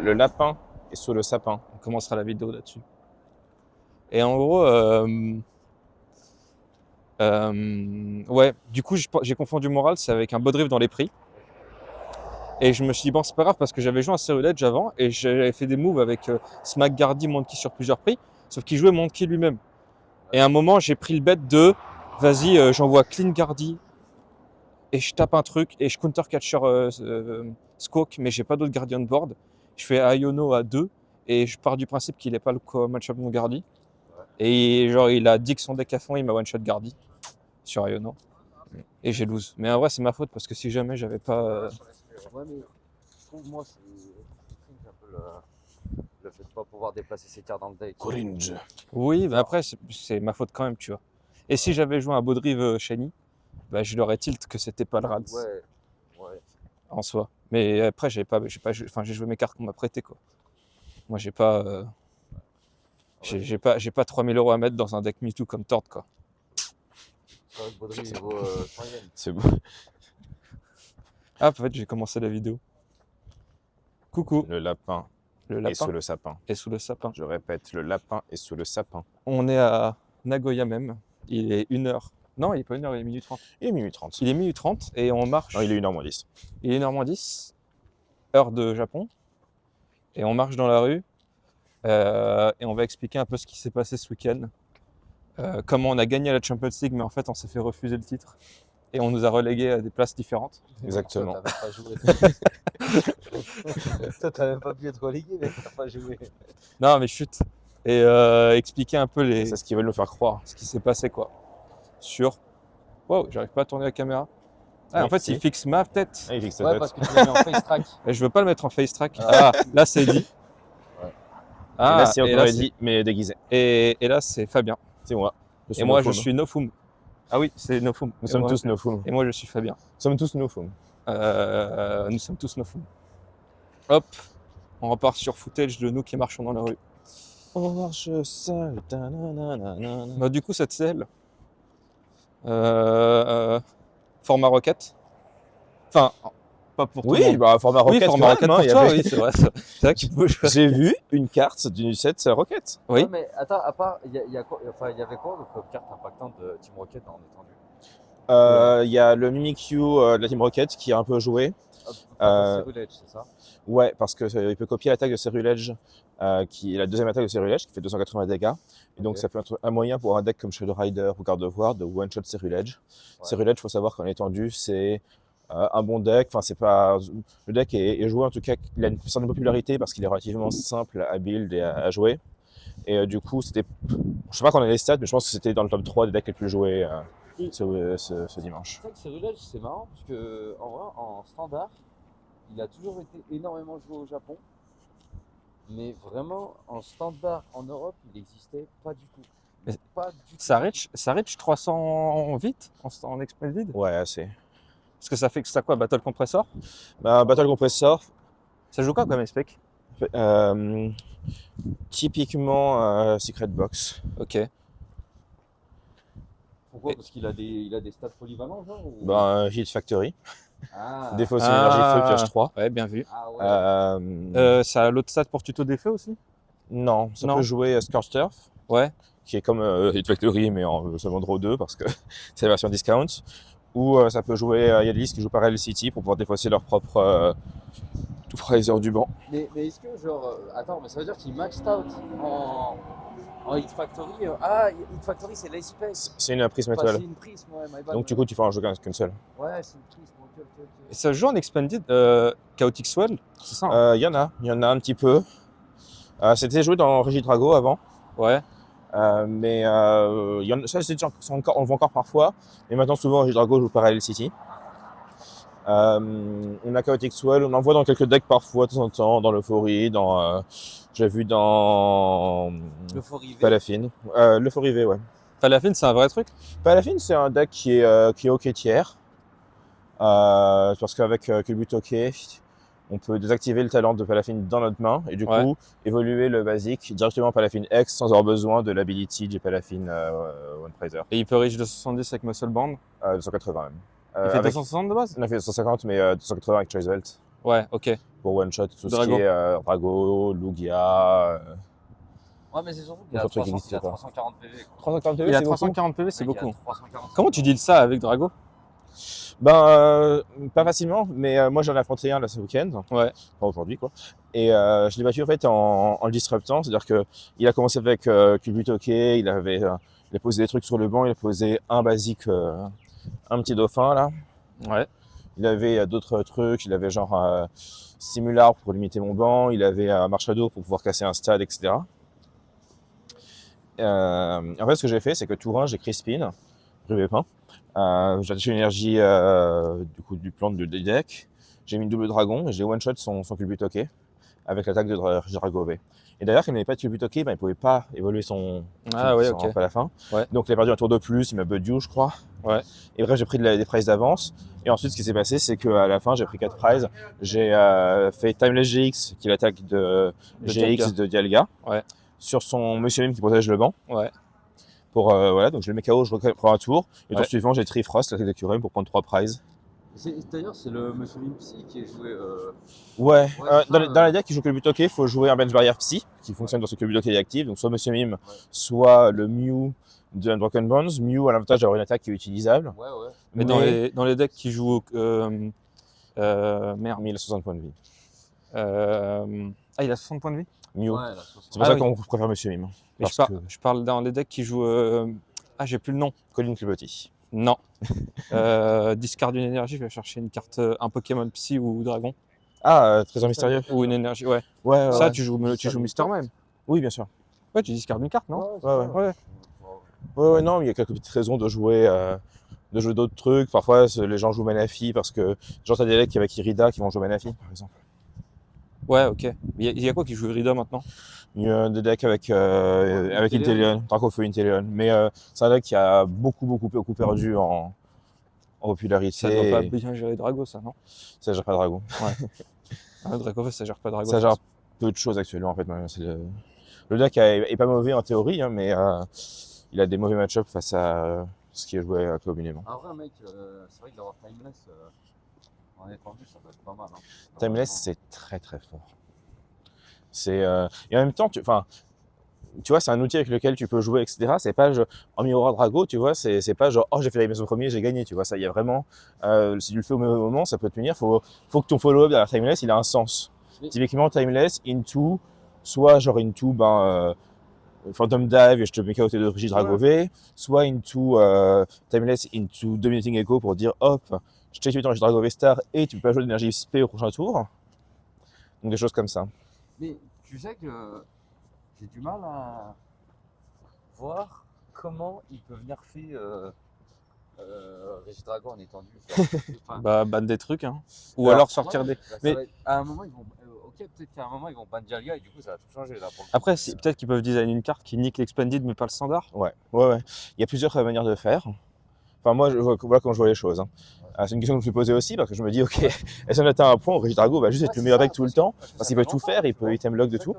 le lapin est sous le sapin. On commencera la vidéo là-dessus. Et en gros, ouais, du coup, j'ai confondu Moral, c'est avec un Bodrift dans les prix. Et je me suis dit, bon, c'est pas grave parce que j'avais joué à Serial Edge avant et j'avais fait des moves avec Smack Gardy, Monkey sur plusieurs prix, sauf qu'il jouait Monkey lui-même. Et à un moment, j'ai pris le bet de, vas-y, j'envoie Clean Gardy et je tape un truc et je counter catcher Skok, mais j'ai pas d'autre Guardian board. Je fais Iono à 2 et je pars du principe qu'il est pas le match-up mon Gardy. Et genre, il a dit que son deck à fond, il m'a one-shot Gardy sur Iono. Et j'ai lose. Mais en vrai, c'est ma faute parce que si jamais j'avais pas. Ouais, mais je trouve, moi, c'est un peu le fait de pas pouvoir déplacer ses cartes dans le deck. Cringe. Oui, mais après, c'est ma faute quand même, tu vois. Et si j'avais joué un Bodrive Shiny, bah, je l'aurais tilt que c'était pas le Rats Ouais. en soi. Mais après, j'ai joué mes cartes qu'on m'a prêtées, quoi. Moi, j'ai pas 3000 € à mettre dans un deck MeToo comme Tord, quoi. C'est vrai que Baudry, il vaut 100 yens. C'est beau. Ah, en fait, j'ai commencé la vidéo. Coucou. Le lapin Le est lapin sous le sapin. est sous le sapin. Je répète, le lapin est sous le sapin. On est à Nagoya même. Il est 1h. Non, il est pas 1h, il est minuit 30. Il est minuit 30. Il est minuit 30 et on marche. Non, il est 1h moins 10. Il est 1h moins 10, heure de Japon. Et on marche dans la rue. Et on va expliquer un peu ce qui s'est passé ce week-end. Comment on a gagné la Champions League, mais en fait, on s'est fait refuser le titre. Et on nous a relégués à des places différentes. Exactement. Toi, t'avais pas joué. Toi, t'as même pas pu être relégué, mais t'as pas joué. Non, mais chut. Et expliquer un peu C'est ce qu'ils veulent nous faire croire. ce qui s'est passé, quoi. Sur. Wow, j'arrive pas à tourner la caméra. Ah, Oui, en fait, si. il fixe ma tête. Ah, il fixe sa Ouais, tête. parce que tu l'as mis en face track. Et je veux pas le mettre en face track. Ah. Ah, là, c'est dit. Ouais. Ah, et là, c'est et là, autrement c'est- dit, mais déguisé. et là, c'est Fabien. C'est moi. Et moi, je Nofum. suis Nofum. Ah oui, c'est Nofum. Nous Et sommes moi- tous Nofum. Et moi, je suis Fabien. Nous sommes tous Nofum. Nous sommes tous Nofum. Hop, on repart sur footage de nous qui marchons dans la rue. On marche seul. Bah, du coup, cette selle, format roquette. Enfin, pas pour tout le Oui, monde. bah format Oui, roquette. format roquette pour il y toi, avait- oui, c'est vrai. C'est vrai que tu peux jouer. J'ai vu une carte du set roquette. Oui. Ouais, mais attends, à part, il y avait quoi comme carte impactante de Team Rocket en étendue? Il y a le Mimikyu de la Team Rocket qui est un peu joué. C'est Roulette, c'est ça? Ouais, parce qu'il peut copier l'attaque de Ceruledge, qui est la deuxième attaque de Ceruledge, qui fait 280 dégâts. Et donc, Ok. ça peut être un moyen pour un deck comme Shadow Rider ou Guard of War de one-shot Ceruledge. Ouais. Ceruledge, il faut savoir qu'en étendue, c'est un bon deck. Enfin, c'est pas... Le deck est joué, en tout cas, il a une certaine popularité parce qu'il est relativement simple à build et à jouer. Et du coup, c'était... Je sais pas quand on a les stats, mais je pense que c'était dans le top 3 des decks les plus joués ce dimanche. C'est vrai que ce Roulette, c'est marrant, parce que en vrai, en standard, il a toujours été énormément joué au Japon. Mais vraiment, en standard en Europe, il n'existait pas du tout. Mais Pas du tout. Ça reach 300 vite en expanded. Ouais, assez. Parce que ça fait que ça quoi, Battle Compressor? Bah, Battle Compressor, Ça joue quoi comme spec? typiquement Secret Box. Ok. Pourquoi? Parce qu'il a des stats polyvalents, genre ou... Ben, Hit Factory. Ah, Défaut sur énergie feu, pioche 3. Ouais, bien vu. ah ouais. Ça a l'autre stat pour tuto des feux aussi? Non, ça Non. peut jouer Scorch Turf, Ouais. qui est comme Hit Factory, mais en seulement draw 2, parce que c'est la version discount. Ou ça peut jouer, il y a des listes qui jouent par L-City pour pouvoir défausser leur propre tout Fraser du banc. Mais est-ce que, genre, attends, mais ça veut dire qu'il maxed out en Hit Factory? Ah, Hit Factory, c'est l'espèce. C'est une prisme Enfin, étoile. c'est une prisme, ouais, my bad. Donc du coup, tu fais un jeu qu'une seule. Ouais, c'est une prisme, ok. Et ça joue en expanded Chaotic Swell, c'est ça? Hein? Il y en a un petit peu. C'était joué dans Regidrago avant. Ouais. Mais ça, on le voit encore parfois. Mais maintenant, souvent, Regidrago joue par L-City. On a Chaotic Swell, on en voit dans quelques decks parfois, de temps en temps, dans l'Euphorie, j'ai vu dans L'Euphorie V. Palafine. L'Euphorie V, ouais. Palafine, c'est un vrai truc? Palafine, c'est un deck qui est OK tiers. Parce qu'avec Culbut OK, on peut désactiver le talent de Palafine dans notre main et du Ouais. coup évoluer le basique directement en Palafine X sans avoir besoin de l'ability du Palafine One Praiser. Et il peut reach 270 avec Muscle Band. 280 même. Il fait Avec- 260 de base? On a fait 250, mais 280 avec Choice Belt. Ouais, ok. pour one-shot tout ce Drago. qui est Drago, Lugia. Ouais, mais c'est surtout qu'il a D'autres trucs qui 300, il a n'existent pas. 340 PV. 340 PV, Il a c'est beaucoup. 340 PV, c'est Mec, il a beaucoup. 340. Comment tu deals ça avec Drago? Ben, pas facilement, mais moi j'en ai affronté un là ce week-end, Ouais. enfin aujourd'hui quoi. Et je l'ai battu en fait en le disruptant, c'est-à-dire que il a commencé avec Culbutoke, il a posé des trucs sur le banc, il a posé un basique, un petit dauphin là. Ouais. Il avait d'autres trucs, il avait genre Simular pour limiter mon banc, il avait Marchado pour pouvoir casser un stade, etc. En fait, ce que j'ai fait, c'est que tour 1, j'ai Crispin, Rubé Pain. J'ai attaché l'énergie du coup du plan du deck. J'ai mis une double dragon et j'ai one shot son Culbutoke avec l'attaque de Dragové. Et d'ailleurs, quand il n'avait pas de Culbutoke, ben, il pouvait pas évoluer son ouais, son ok. ramp à la fin. Ouais. Donc il a perdu un tour de plus, il m'a Budou, je crois. Ouais. Et bref, j'ai pris des prizes d'avance. Et ensuite, ce qui s'est passé, c'est qu'à la fin, j'ai pris 4 prizes. J'ai fait Timeless GX, qui est l'attaque de GX de Dialga, Ouais. sur son Monsieur Mime qui protège le banc. Ouais. Pour, voilà, donc je le mets KO, je reprends un tour. Et le Ouais. tour suivant, j'ai Trifrost, l'attaque de Curem, pour prendre 3 prizes. D'ailleurs, c'est le Monsieur Mime Psy qui est joué. Ouais, c'est dans, ça, dans la deck qui joue Culbutoke, il faut jouer un bench barrière psy qui fonctionne dans ce Culbutoke est actif. Donc soit Monsieur Mime, soit le Mew de Unbroken Bones. Mew a l'avantage d'avoir une attaque qui est utilisable. Ouais, ouais. Mais dans les decks qui jouent merde. 1060 points de vie. Ah, il a 60 points de vie? Mew. Ouais, là, C'est pour Ah ça oui. qu'on préfère Monsieur Mime. Mais Parce que je parle dans les decks qui jouent. Ah, j'ai plus le nom. Colin Clubotti. Non. Discard une énergie, je vais chercher une carte, un Pokémon Psy ou Dragon. Ah, Trésor Mystérieux. Ou une énergie, ouais. Ouais, Ça, ouais. tu joues Mister Mime. Oui, bien sûr. Ouais, tu discardes une carte, non? Ouais, Ouais. Ouais, non, mais il y a quelques petites raisons de jouer d'autres trucs. Parfois, les gens jouent Manafi parce que, genre, t'as des decks avec Irida qui vont jouer Manafi, par exemple. Ouais, ok. Il y a quoi qui joue Irida maintenant? Il y a des decks avec Inteleon, Dracofeu Inteleon. Mais c'est un deck qui a beaucoup perdu en popularité. Ça doit pas bien gérer Drago, ça, non? Ça gère pas Drago. Ah, Draco, ça gère pas Drago. Ça gère peu de choses actuellement, en fait. Le deck est pas mauvais en théorie, hein, mais il a des mauvais match-ups face à ce qui est joué communément. En vrai, mec, c'est vrai que d'avoir Timeless en étendu, ça doit être pas mal. Hein. Timeless, c'est très fort. Et en même temps, tu vois, c'est un outil avec lequel tu peux jouer, etc. C'est pas en Miroir Drago, tu vois, c'est pas genre, oh, j'ai fait la mise au premier, j'ai gagné, tu vois. Ça, il y a vraiment, si tu le fais au même moment, ça peut tenir. Faut que ton follow-up derrière Timeless, il a un sens. Oui. Typiquement, Timeless, into, soit genre into, Phantom Dive et je te mets KO tes deux Brigitte Dragové, soit into, Timeless, into Dominating Echo pour dire, hop, je t'ai tué ton Dragové Star et tu peux pas jouer d'énergie SP au prochain tour. Donc des choses comme ça. Mais tu sais que j'ai du mal à voir comment il peut venir faire Régidrago en étendu. Enfin, Bah, ban des trucs, hein. Ou Alors, alors sortir des. bah, ça Mais- va être- à un moment, ils vont. Ok, peut-être qu'à un moment, ils vont ban Dialga et du coup, ça va tout changer là. Pour le coup. Après, peut-être qu'ils peuvent designer une carte qui nique l'Expanded mais pas le standard. Ouais. Il y a plusieurs manières de faire. Enfin, moi, voilà comment je vois les choses. Hein. C'est une question que je me suis posée aussi parce que je me dis, ok, est-ce qu'on atteint un point où Régidrago va juste être le meilleur deck tout le temps parce qu'il peut tout faire, il peut item lock de tout.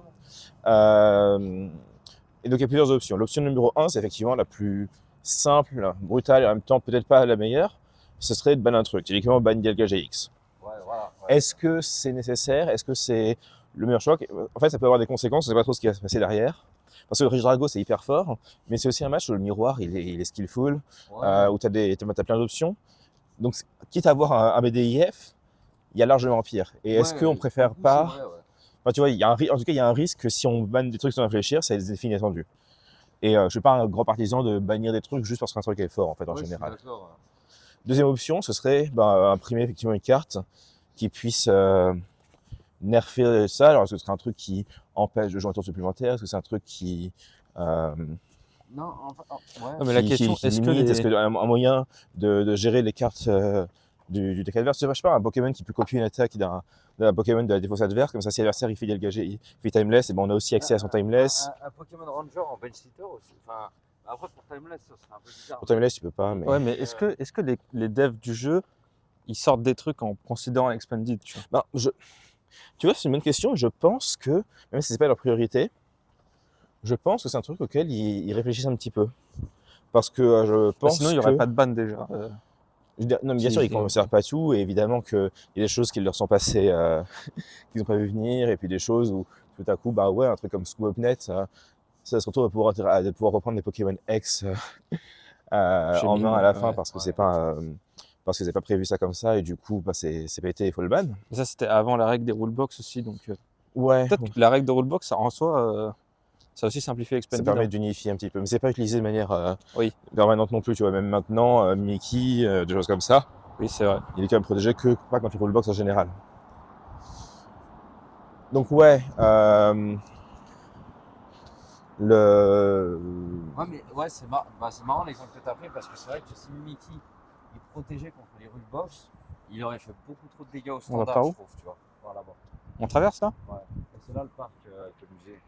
Et donc, il y a plusieurs options. L'option numéro 1, c'est effectivement la plus simple, brutale et en même temps peut-être pas la meilleure. Ce serait de ban un truc, typiquement ban Dialga GX. Ouais, voilà. Ouais. Est-ce que c'est nécessaire? Est-ce que c'est le meilleur choix? En fait, ça peut avoir des conséquences, on ne sait pas trop ce qui va se passer derrière. Parce que le Régidrago, c'est hyper fort, mais c'est aussi un match où le miroir, il est skillful, Ouais. où tu as plein d'options. Donc, quitte à avoir un BDIF, il y a largement pire. Et est-ce Ouais, qu'on ouais, préfère c'est pas... vrai, ouais. Enfin, tu vois, en tout cas, il y a un risque que si on banne des trucs sans réfléchir, ça a des effets inattendus. Et je suis pas un grand partisan de bannir des trucs juste parce qu'un truc est fort, en fait, en Ouais, je suis général. d'accord. Deuxième option, ce serait imprimer effectivement une carte qui puisse nerfer ça. Alors, est-ce que ce serait un truc qui empêche de jouer un tour supplémentaire? Est-ce que c'est un truc qui... Non, enfin, ouais. Non, mais la question, est-ce que limite, les- est-ce qu'il y a un moyen de gérer les cartes du deck adverse? Je sais pas, un Pokémon qui peut copier une attaque d'un Pokémon de la défausse adverse, comme ça si l'adversaire il fait Dialga, il fait Timeless, et ben on a aussi accès à son Timeless. Un Pokémon Ranger en bench sitter aussi. Enfin, après, pour Timeless, ça serait un peu bizarre. Pour Timeless, tu peux pas, mais... Ouais, mais est-ce que les devs du jeu, ils sortent des trucs en considérant Expanded, tu vois? Tu vois, c'est une bonne question. Je pense que, même si c'est pas leur priorité, je pense que c'est un truc auquel ils réfléchissent un petit peu. Parce que je Bah, pense sinon, il n'y que... aurait pas de ban déjà. Non, mais bien sûr, ils ne conservent pas tout, et évidemment qu'il y a des choses qui leur sont passées, qu'ils n'ont pas vu venir, et puis des choses où tout à coup, bah ouais, un truc comme Scoopnet, ça se retrouve à pouvoir reprendre les Pokémon X Chez en Mine, main à la fin ouais. parce que c'est pas prévu ça comme ça, et du coup, bah, c'est pété, il faut le ban. Ça, c'était avant la règle des rulebox aussi. Donc, Ouais, peut-être que la règle de rulebox, en soi, ça a aussi simplifié ça Expanded. permet hein. d'unifier un petit peu, mais c'est pas utilisé de manière Oui, permanente non plus, tu vois, même maintenant, Mickey, des choses comme ça, oui, c'est vrai. il est quand même protégé que pas quand tu roules le box en général. Donc ouais, le... Ouais, mais ouais, c'est marrant l'exemple que tu as pris parce que c'est vrai que si Mickey est protégé contre les rulebox, il aurait fait beaucoup trop de dégâts au va standard, par où je trouve, tu vois. Par là-bas. On traverse là? Ouais. Et c'est là le parc avec le musée.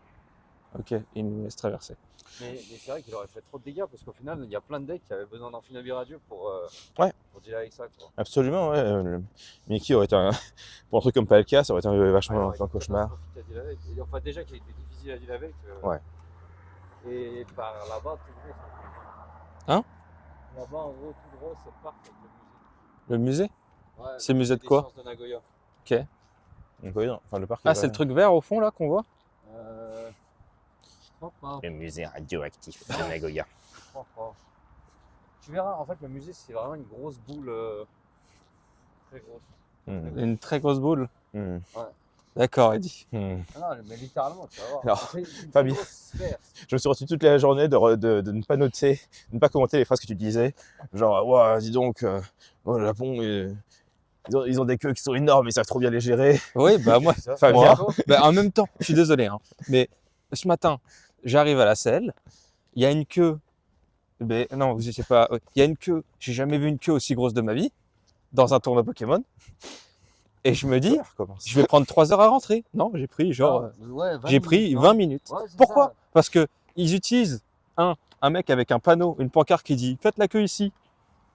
Ok, il nous laisse traverser. Mais c'est vrai qu'il aurait fait trop de dégâts parce qu'au final, il y a plein de decks qui avaient besoin d'un Finabi Radio pour dealer avec ça. Quoi. Absolument, ouais. Mickey aurait été pour un truc comme Palkia, ça aurait été vachement Alors, un cauchemar. à dealer avec. Et enfin, déjà qu'il était difficile à dealer avec. Ouais. Et par là-bas, tout droit. Hein? Là-bas, en gros, tout droit, c'est le parc avec Le musée? le musée. Ouais, C'est le musée de des quoi? sciences de Nagoya. Ok. Donc, oui, non. Enfin, le parc Ah, est c'est pas- le truc vert au fond là qu'on voit? Je crois pas. Le musée radioactif de Nagoya. Je crois pas. Tu verras, en fait, le musée, c'est vraiment une grosse boule. Très grosse. Une très grosse boule. Hmm. D'accord, Eddie. Hmm. Ah non, mais littéralement, tu vas voir. Alors, C'est une Fabien. grosse sphère. Je me suis retenu toute la journée de ne pas noter, de ne pas commenter les phrases que tu disais. Genre, ouais, dis donc, au Japon, ils ont des queues qui sont énormes, ils savent trop bien les gérer. Oui, bah moi, Fabien. bah, en même temps, je suis désolé, hein, mais ce matin, j'arrive à la selle, il y a une queue. Mais non, vous étiez pas. Il y a une queue. J'ai jamais vu une queue aussi grosse de ma vie dans un tournoi Pokémon. Et je me dis, je vais prendre 3 heures à rentrer. Non, j'ai pris genre. J'ai pris 20 minutes. Ouais, c'est Pourquoi? ça. Parce que ils utilisent un mec avec un panneau, une pancarte qui dit faites la queue ici.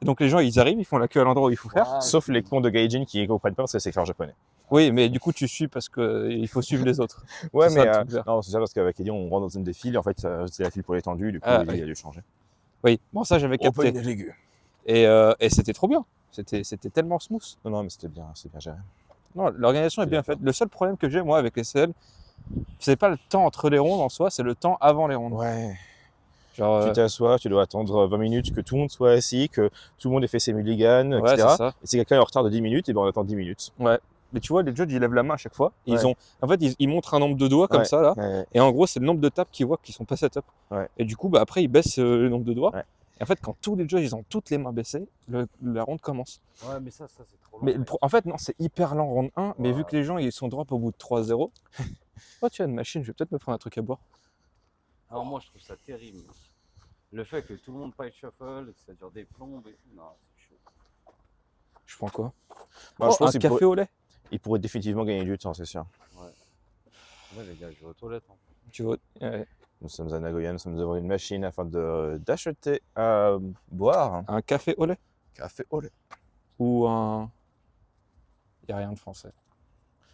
Et donc les gens ils arrivent, ils font la queue à l'endroit où il faut faire. Ouais, Sauf les cons de Gaijin qui ne comprennent pas parce que c'est écrit en japonais. Oui, mais du coup tu suis parce que il faut suivre les autres. Ouais, C'est mais ça, le truc vert. non, c'est ça parce qu'avec Eddie, on rentre dans une des files, et en fait, c'est la file pour l'étendue, du coup, Ah, il oui. a dû changer. Oui, bon ça j'avais capté. Et c'était trop bien. C'était tellement smooth. Non, mais c'était bien géré. Non, l'organisation est bien faite. Le seul problème que j'ai moi avec les CL, c'est pas le temps entre les rondes en soi, c'est le temps avant les rondes. Ouais. Genre, Tu t'assois, tu dois attendre 20 minutes que tout le monde soit assis, que tout le monde ait fait ses mulligans, ouais, etc. c'est ça. Et si quelqu'un est en retard de 10 minutes, et ben on attend 10 minutes. Ouais. Mais tu vois, les judges, ils lèvent la main à chaque fois. Ouais. En fait, ils montrent un nombre de doigts comme Ouais. ça, là. Ouais. Et en gros, c'est le nombre de tapes qu'ils voient qui sont pas set up. Ouais. Et du coup, bah, après, ils baissent le nombre de doigts. Ouais. Et en fait, quand tous les judges, ils ont toutes les mains baissées, la ronde commence. Ouais, mais ça, c'est trop long. Mais en fait, non, c'est hyper lent, ronde 1. Mais Ouais. vu que les gens, ils sont drop au bout de 3-0. Oh, tu as une machine, je vais peut-être me prendre un truc à boire. Alors moi, je trouve ça terrible. Le fait que tout le monde paille shuffle, que ça dure des plombes et tout, non, c'est chaud. Je prends quoi? Moi, je pense un qu'il café au lait. il pourrait définitivement gagner du temps, c'est sûr. Ouais, les gars, je vais aux toilettes. Hein. Tu vois, ouais. Nous sommes à Nagoya, nous sommes devant une machine afin d'acheter à boire. Un café au lait Café au lait. ou un. Il n'y a rien de français.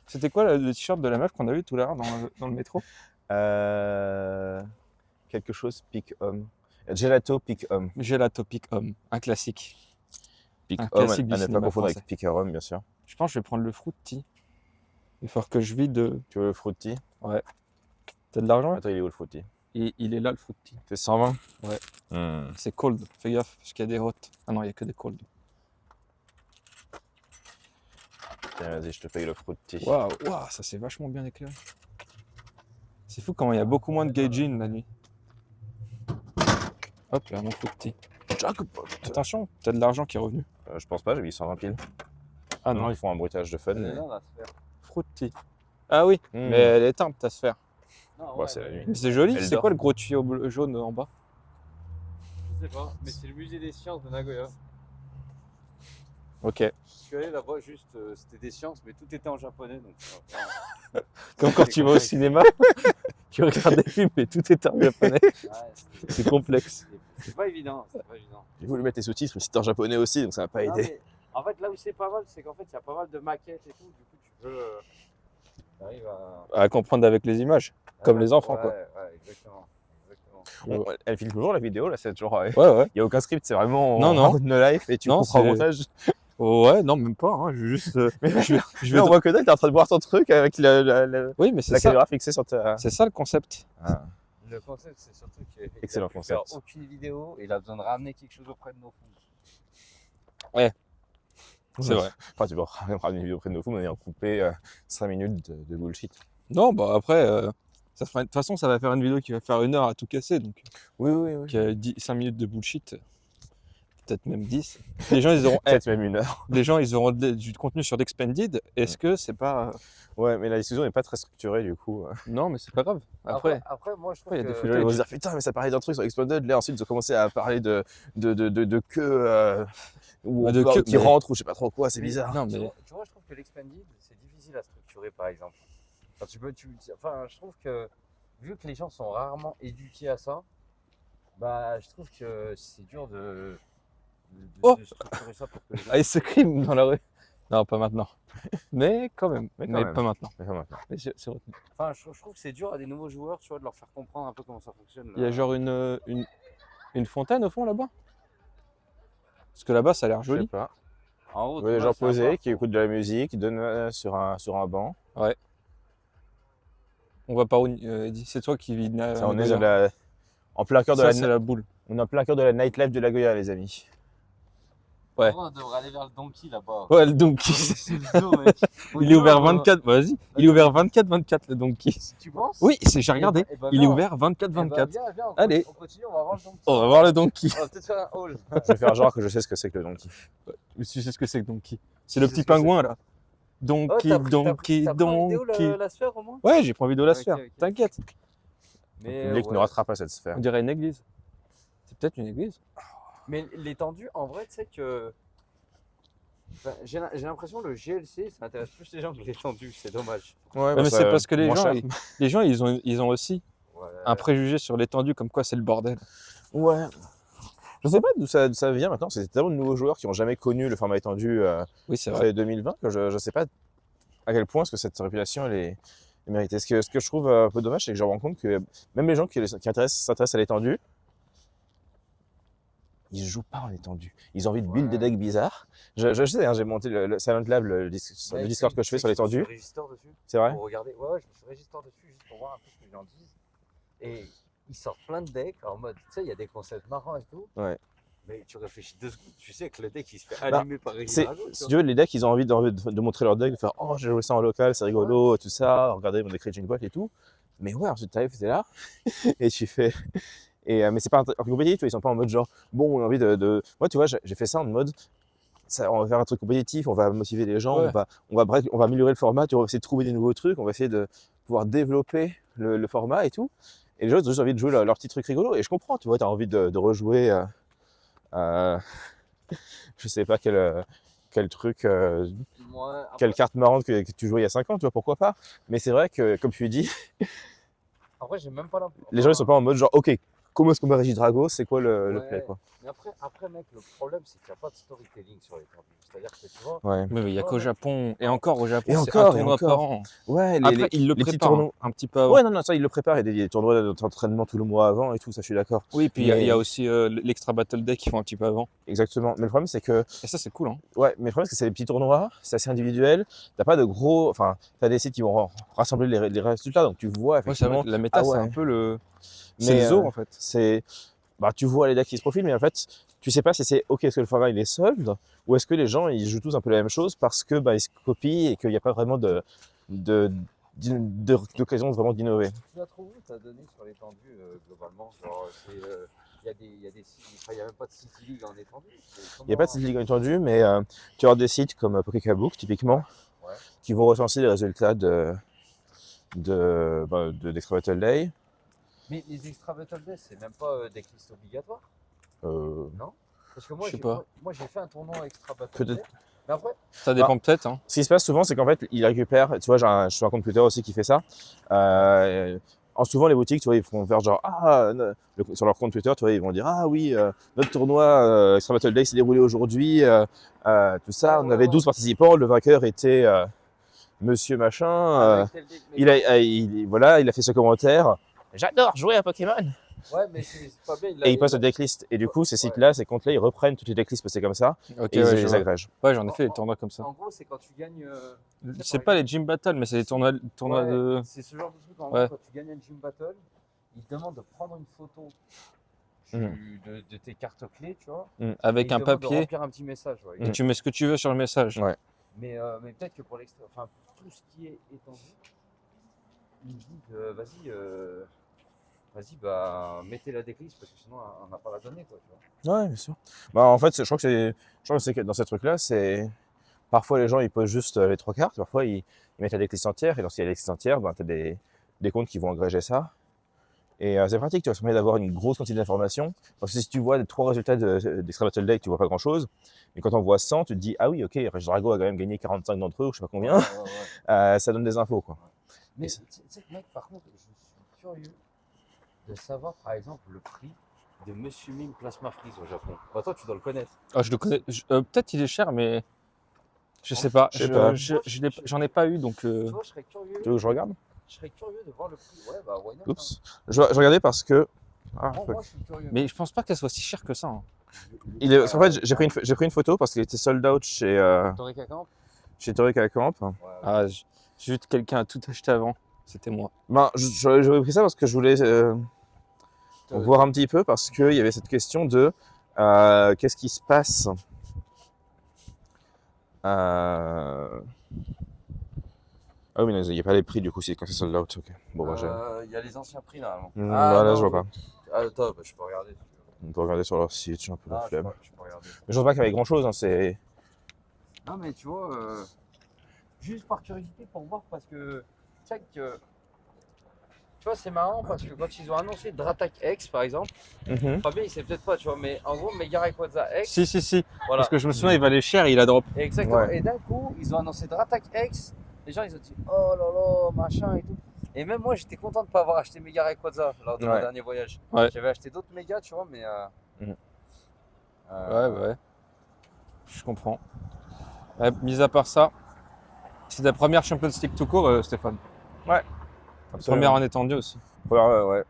C'était quoi le t-shirt de la meuf qu'on a vu tout à l'heure dans le métro? Quelque chose Pick Home. Gelato Pick Home. Gelato Pick Home, un classique. Pick Un Home, classique du à ne pas cinéma confondre français. avec Picker Home, bien sûr. Je pense que je vais prendre le Fruity. Il faut que je vide. Tu veux le Fruity? T'as de l'argent? Attends, il est où le Fruity? Et il est là le Fruity. C'est 120? Ouais. Hmm. C'est cold, fais gaffe, parce qu'il y a des hot. Ah non, il n'y a que des cold. Tiens, vas-y, je te paye le Fruity. Waouh, ça c'est vachement bien éclairé. C'est fou comment il y a beaucoup moins de gaijin la nuit. Hop là, mon Fruity. Jackpot. Attention, t'as de l'argent qui est revenu. Je pense pas, j'ai mis 120 piles. Ah Non, non, ils font un bruitage de fun. Elle est mais- là, la sphère. Fruity. Ah oui, Hmm. mais elle est éteinte ta sphère. Non, Bah, c'est la nuit. Mais c'est joli, Elle c'est dort. quoi le gros tuyau jaune en bas? Je sais pas, mais c'est le musée des sciences de Nagoya. Ok. Je suis allé là-bas, juste, c'était des sciences, mais tout était en japonais. Donc, Comme quand tu vas au cinéma, tu regardes des films et tout est en japonais. C'est complexe. C'est pas évident, c'est pas évident. J'ai voulu mettre les sous-titres, mais c'était en japonais aussi, donc ça n'a pas Non, aidé. mais en fait, là où c'est pas mal, c'est qu'en fait, il y a pas mal de maquettes et tout. Du coup, tu peux. Tu arrives à. À comprendre avec les images. Comme les enfants, ouais, quoi. Ouais, exactement. Elle filme toujours la vidéo, là, c'est toujours. Il Ouais, ouais. n'y a aucun script, c'est vraiment Non, non. no life et tu Non, comprends au c'est- montage. Ouais, non, même pas. Hein. Juste, je Mais on voit que là, t'es en train de voir ton truc avec Oui, mais c'est la ça. caméra fixée sur ta. C'est ça le concept. Ah. Le concept, c'est surtout qu'il Excellent a pu faire concept. aucune vidéo et il a besoin de ramener quelque chose auprès de nos fonds. C'est vrai. Enfin, tu peux ramener une vidéo auprès de nos fous, mais en couper 5 minutes de bullshit. Non, bah après, ça fera... de toute façon, ça va faire une vidéo qui va faire 1 heure à tout casser. Donc, Oui, oui, oui. qui a 5 minutes de bullshit, peut-être même 10. Les gens, ils auront, Peut-être même 1 heure. les gens, ils auront du contenu sur l'Expanded. Est-ce que c'est pas. Ouais, mais la discussion n'est pas très structurée du coup. Non, mais c'est pas grave. Après, Moi, je trouve il y a des que... Les gens ils vont se dire putain, mais ça parlait d'un truc sur Exploded. Là, ensuite, ils ont commencé à parler de queue ou de queue, qui mais- rentre ou je sais pas trop quoi, c'est Mais- bizarre. non, Tu mais. vois, je trouve que l'Expanded, c'est difficile à structurer, par exemple. Enfin, enfin, je trouve que, vu que les gens sont rarement éduqués à ça, bah, je trouve que c'est dur Oh de structurer ça pour que les gens... Ah, il se crime dans la rue. Non, pas maintenant. Mais quand même. Mais quand Mais même. pas maintenant. Mais enfin, maintenant. Mais c'est retenu. Enfin, je trouve que c'est dur à des nouveaux joueurs, tu vois, de leur faire comprendre un peu comment ça fonctionne. Il y a genre une fontaine au fond là-bas. Parce que là-bas, ça a l'air Je sais joli. pas. En gros, Ouais, des Thomas, gens c'est un posés parcours. qui écoutent de la musique, qui donnent sur un banc. On va par où Eddy c'est toi qui vis. Ça, on est en plein cœur de Ça, c'est la boule. on est en plein cœur de la nightlife de la Goya, les amis. Ouais. En vrai, on devrait aller vers le Donkey là-bas. Ouais, le Donkey. C'est le zoo, mec. Il est ouvert 24. Vas-y. Il est ouvert 24-24 le Donkey. Tu penses? Oui, j'ai regardé. Eh ben, Il est viens. ouvert Eh ben, 24-24. viens, Allez. on continue, on va voir le Donkey. On va voir le Donkey. On va peut-être faire un haul. Je vais faire genre que je sais ce que c'est que le donkey. Tu sais ce que c'est que Donkey? C'est Je le sais petit ce que pingouin là. Donkey, Donkey, T'as pris en vidéo Donkey. la sphère au moins? Ouais, j'ai pris envie de la Ok, sphère. ok. T'inquiète. Mais, Le public ne ratera pas cette sphère. On dirait une église. C'est peut-être une église. Mais l'étendue, en vrai, tu sais que. Enfin, j'ai l'impression que le GLC, ça intéresse plus les gens que l'étendue, c'est dommage. Ouais, mais c'est parce que les moins gens, cher. les gens ils ont aussi Ouais. un préjugé sur l'étendue comme quoi c'est le bordel. Ouais. Je sais pas d'où ça vient maintenant. C'est tellement de nouveaux joueurs qui n'ont jamais connu le format étendu Oui, c'est vrai. après 2020 que je sais pas à quel point est-ce que cette réputation elle est méritée. Ce que je trouve un peu dommage, c'est que je me rends compte que même les gens qui s'intéressent à l'étendue, ils jouent pas en étendue. Ils ont envie de build des decks bizarres. Je sais, hein, j'ai monté le Silent Lab, le Discord que je fais sur l'étendue. Je me suis registré dessus C'est vrai? pour regarder. Ouais, je me suis registré dessus juste pour voir un peu ce que les gens disent. Et ils sortent plein de decks en mode, tu sais, il y a des concepts marrants et tout. Ouais. Mais tu réfléchis 2 secondes, tu sais que le deck il se fait Bah, allumer par Régis C'est, Drago, tu si vois. tu veux, les decks, ils ont envie de montrer leur deck, de faire oh, j'ai joué ça en local, c'est rigolo, tout ça, regardez mon deck Raging Bot et tout. Mais ouais, ensuite t'arrives, t'es là, et tu fais. Mais c'est pas un truc compétitif, tu vois, ils sont pas en mode genre, bon, on a envie de. Moi, tu vois, j'ai fait ça en mode, ça, on va faire un truc compétitif, on va motiver les gens, Ouais. on va améliorer le format, tu vois, on va essayer de trouver des nouveaux trucs, on va essayer de pouvoir développer le format et tout. Et les gens, ils ont juste envie de jouer leur petit truc rigolo, et je comprends, tu vois, t'as envie de rejouer. Je sais pas quel truc, Moi, après, quelle carte marrante que tu jouais il y a 5 ans, tu vois, pourquoi pas. Mais c'est vrai que, comme tu dis, après, j'ai même pas l'impression. les gens ils sont pas en mode genre, ok, comment est-ce qu'on va Régis Drago, c'est quoi le Ouais. play, quoi. Mais après, mec, le problème, c'est qu'il n'y a pas de storytelling sur les cartes. C'est-à-dire que tu vois, Ouais, Mais il n'y a qu'au Japon. Et encore au Japon, Et c'est encore, un et tournoi encore. par an. ouais Après, ils le les petits préparent tournois. un petit peu avant. Ouais, non, ça, ils le préparent, il y a des tournois d'entraînement tout le mois avant et tout, ça, je suis d'accord. Oui, puis il y a aussi l'extra battle deck qu'ils font un petit peu avant. Exactement. Mais le problème, c'est que, Et ça, c'est cool. Hein. ouais, mais le problème, c'est que c'est des petits tournois, c'est assez individuel, t'as pas de gros, enfin, t'as des sites qui vont rassembler les résultats, donc tu vois, Ouais, c'est vrai effectivement, que la méta, ah ouais. c'est un peu le. C'est Mais, le zoo en fait. c'est bah tu vois les decks qui se profilent mais en fait tu sais pas si c'est ok est-ce que le format il est sold ou est-ce que les gens ils jouent tous un peu la même chose parce que bah ils se copient et qu'il n'y a pas vraiment d'occasion vraiment d'innover. tu la trouves où ta donnée sur l'étendue globalement? Genre, il y a des sites, enfin, il n'y a même pas de City League en étendue. Il n'y a pas de site ligue entendu mais tu as des sites comme Pokécabook typiquement Ouais. qui vont recenser les résultats d'Extra Battle Day. Mais les Extra Battle Day, c'est même pas des listes obligatoires. Parce que moi, Je sais pas. moi j'ai fait un tournoi Extra Battle Peut-être. Day. Mais après, Ça dépend peut-être. Hein. Ce qui se passe souvent, c'est qu'en fait, ils récupèrent, tu vois, je suis un compte Twitter aussi qui fait ça. Souvent, les boutiques, tu vois, ils font faire genre, sur leur compte Twitter, tu vois, ils vont dire, ah oui, notre tournoi Extra Battle Day s'est déroulé aujourd'hui, tout ça, on avait 12 participants, le vainqueur était monsieur machin, avec tel deck, mais il a fait ce commentaire, j'adore jouer à Pokémon. Ouais, mais c'est pas bien. Et ils postent des decklists. Et du coup, ces sites-là, ces comptes-là, ils reprennent toutes les decklists postées comme ça Ok, et ouais, ils je les vois. agrègent. Ouais, j'en ai fait des tournois comme ça. En gros, c'est quand tu gagnes. C'est pas les gym battles, mais c'est des tournois Ouais, de. c'est ce genre de truc. En Ouais. gros, quand tu gagnes un gym battle, ils te demandent de prendre une photo de tes cartes clés, tu vois. et Avec ils un te demandent de papier, remplir un petit message. Ouais. et tu mets ce que tu veux sur le message. Ouais. Mais peut-être que pour pour tout ce qui est étendu, ils me disent vas-y, bah, mettez la déclisse parce que sinon on n'a pas la donnée, quoi, tu vois. Ouais, bien sûr. Bah, en fait, je crois que dans ces trucs-là, c'est. Parfois, les gens, ils posent juste les 3 cartes. Parfois, ils mettent la decklist entière. Et lorsqu'il y a la decklist entière, ben, tu as des comptes qui vont agréger ça. Et c'est pratique, tu vois. Ça permet d'avoir une grosse quantité d'informations. Parce que si tu vois 3 résultats d'Extra Battle Deck, tu vois pas grand-chose. Mais quand on voit 100, tu te dis, ah oui, ok, Rage Drago a quand même gagné 45 d'entre eux, ou je sais pas combien. Ouais. Ça donne des infos, quoi. Mais Et tu sais, mec, par contre, je suis curieux de savoir, par exemple, le prix de Monsieur Mime Plasma Freeze au Japon. Bah, toi, tu dois le connaître. Ah, je le connais. Peut-être il est cher, mais je sais pas. Je sais pas. J'en ai pas eu, donc. Tu vois, je serais curieux. Tu veux que je regarde? Je serais curieux de voir le prix. Ouais, bah, why not, hein. Oups. Je regardais parce que. Ah, fuck. Moi, je suis curieux. Mais je pense pas qu'elle soit si chère que ça. Hein. Parce qu'en fait, j'ai pris une photo parce qu'il était sold out Torika Camp. chez Torika Camp. Ouais. Ah, juste quelqu'un a tout acheté avant. C'était moi. Ben, j'avais pris ça parce que je voulais voir un petit peu parce qu'il y avait cette question de qu'est-ce qui se passe Ah oui, mais il n'y a pas les prix du coup, c'est quand c'est sold out. Ok. Bon, bah, Il y a les anciens prix normalement. bah, là, non, je vois pas. Attends, bah, je peux regarder. Si tu veux. On peut regarder sur leur site, j'ai un peu la Ah, flemme. je peux regarder. Mais je pense pas qu'il y avait grand chose, hein, c'est. Non, mais tu vois, juste par curiosité pour voir parce que check. Tu vois, c'est marrant parce que quand ils ont annoncé Dratak X par exemple, Fabien il sait peut-être pas, tu vois, mais en gros, Mega Rayquaza X. Si. Voilà. Parce que je me souviens, il valait cher et il a drop. Exactement. Ouais. Et d'un coup, ils ont annoncé Dratak X. Les gens, ils ont dit oh là là, machin et tout. Et même moi, j'étais content de ne pas avoir acheté Mega Rayquaza lors de mon Ouais. dernier voyage. Ouais. J'avais acheté d'autres mégas, tu vois, mais. Ouais. Je comprends. Mis à part ça, c'est ta première Champions League tout court, Stéphane. Première en étendue aussi. Ouais.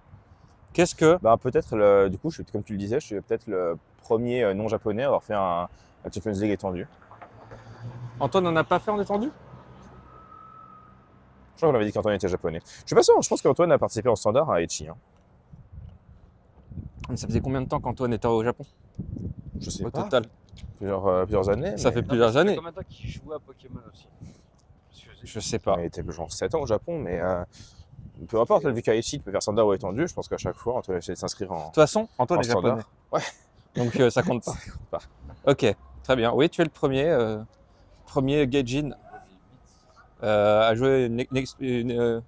Qu'est-ce que. Bah, peut-être, du coup, comme tu le disais, je suis peut-être le premier non japonais à avoir fait un Champions League étendu. Antoine n'en a pas fait en étendue? Je crois qu'on avait dit qu'Antoine était japonais. Je suis pas sûr, je pense qu'Antoine a participé en standard à Aichi. Hein. Mais ça faisait combien de temps qu'Antoine était au Japon? Je sais Au pas. total. Plusieurs années. Ça mais fait plusieurs années. Combien de temps qu'il jouait à Pokémon aussi? Je sais pas. Il était genre 7 ans au Japon, mais peu importe, vu qu'à Aichi, tu peux faire standard ou étendu, je pense qu'à chaque fois, Antoine essaie de s'inscrire De toute façon, Antoine en est japonais. standard. Ouais. Donc ça compte pas. Ça compte pas. Ok, très bien. Oui, tu es le premier Gaijin à jouer une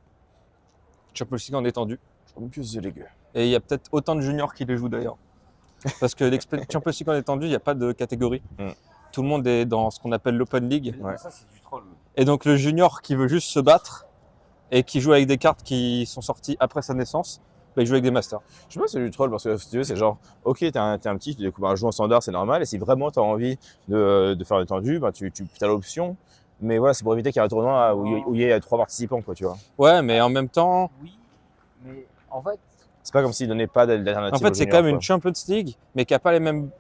Champions League en étendue. Plus de légumes. Et il y a peut-être autant de juniors qui les jouent d'ailleurs. Parce que Champions League en étendue, il n'y a pas de catégorie. Tout le monde est dans ce qu'on appelle l'Open League. Ouais. Ça, c'est du troll. Et donc le junior qui veut juste se battre et qui joue avec des cartes qui sont sorties après sa naissance, bah, il joue avec des masters. Je sais pas si c'est du troll parce que si tu veux, c'est genre, ok, t'es un petit, tu découvres un jeu en standard, c'est normal. Et si vraiment t'as envie de faire l'étendu, bah, tu as l'option. Mais voilà, c'est pour éviter qu'il y ait un tournoi où il y ait 3 participants, quoi, tu vois. Ouais, mais en même temps, Oui, mais en fait, C'est pas comme s'ils donnaient pas d'alternative. en fait aux c'est quand même juniors, une Champions League, mais qui n'a pas les mêmes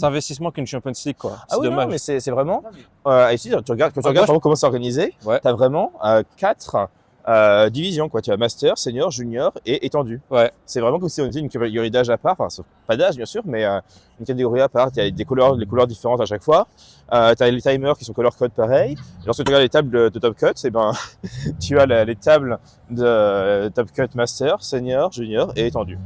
investissements qu'une Champions League, quoi. Ah C'est oui, non, dommage. mais c'est vraiment. non, mais Ici, quand tu regardes moi, vraiment comment c'est organisé, Ouais. tu as vraiment 4 divisions, quoi. Tu as master, senior, junior et étendu. Ouais. C'est vraiment comme si on était une catégorie d'âge à part, enfin, pas d'âge bien sûr, mais une catégorie à part. Tu as des couleurs différentes à chaque fois. Tu as les timers qui sont color code pareil. Et lorsque tu regardes les tables de top cut, eh ben, tu as les tables de top cut master, senior, junior et étendu.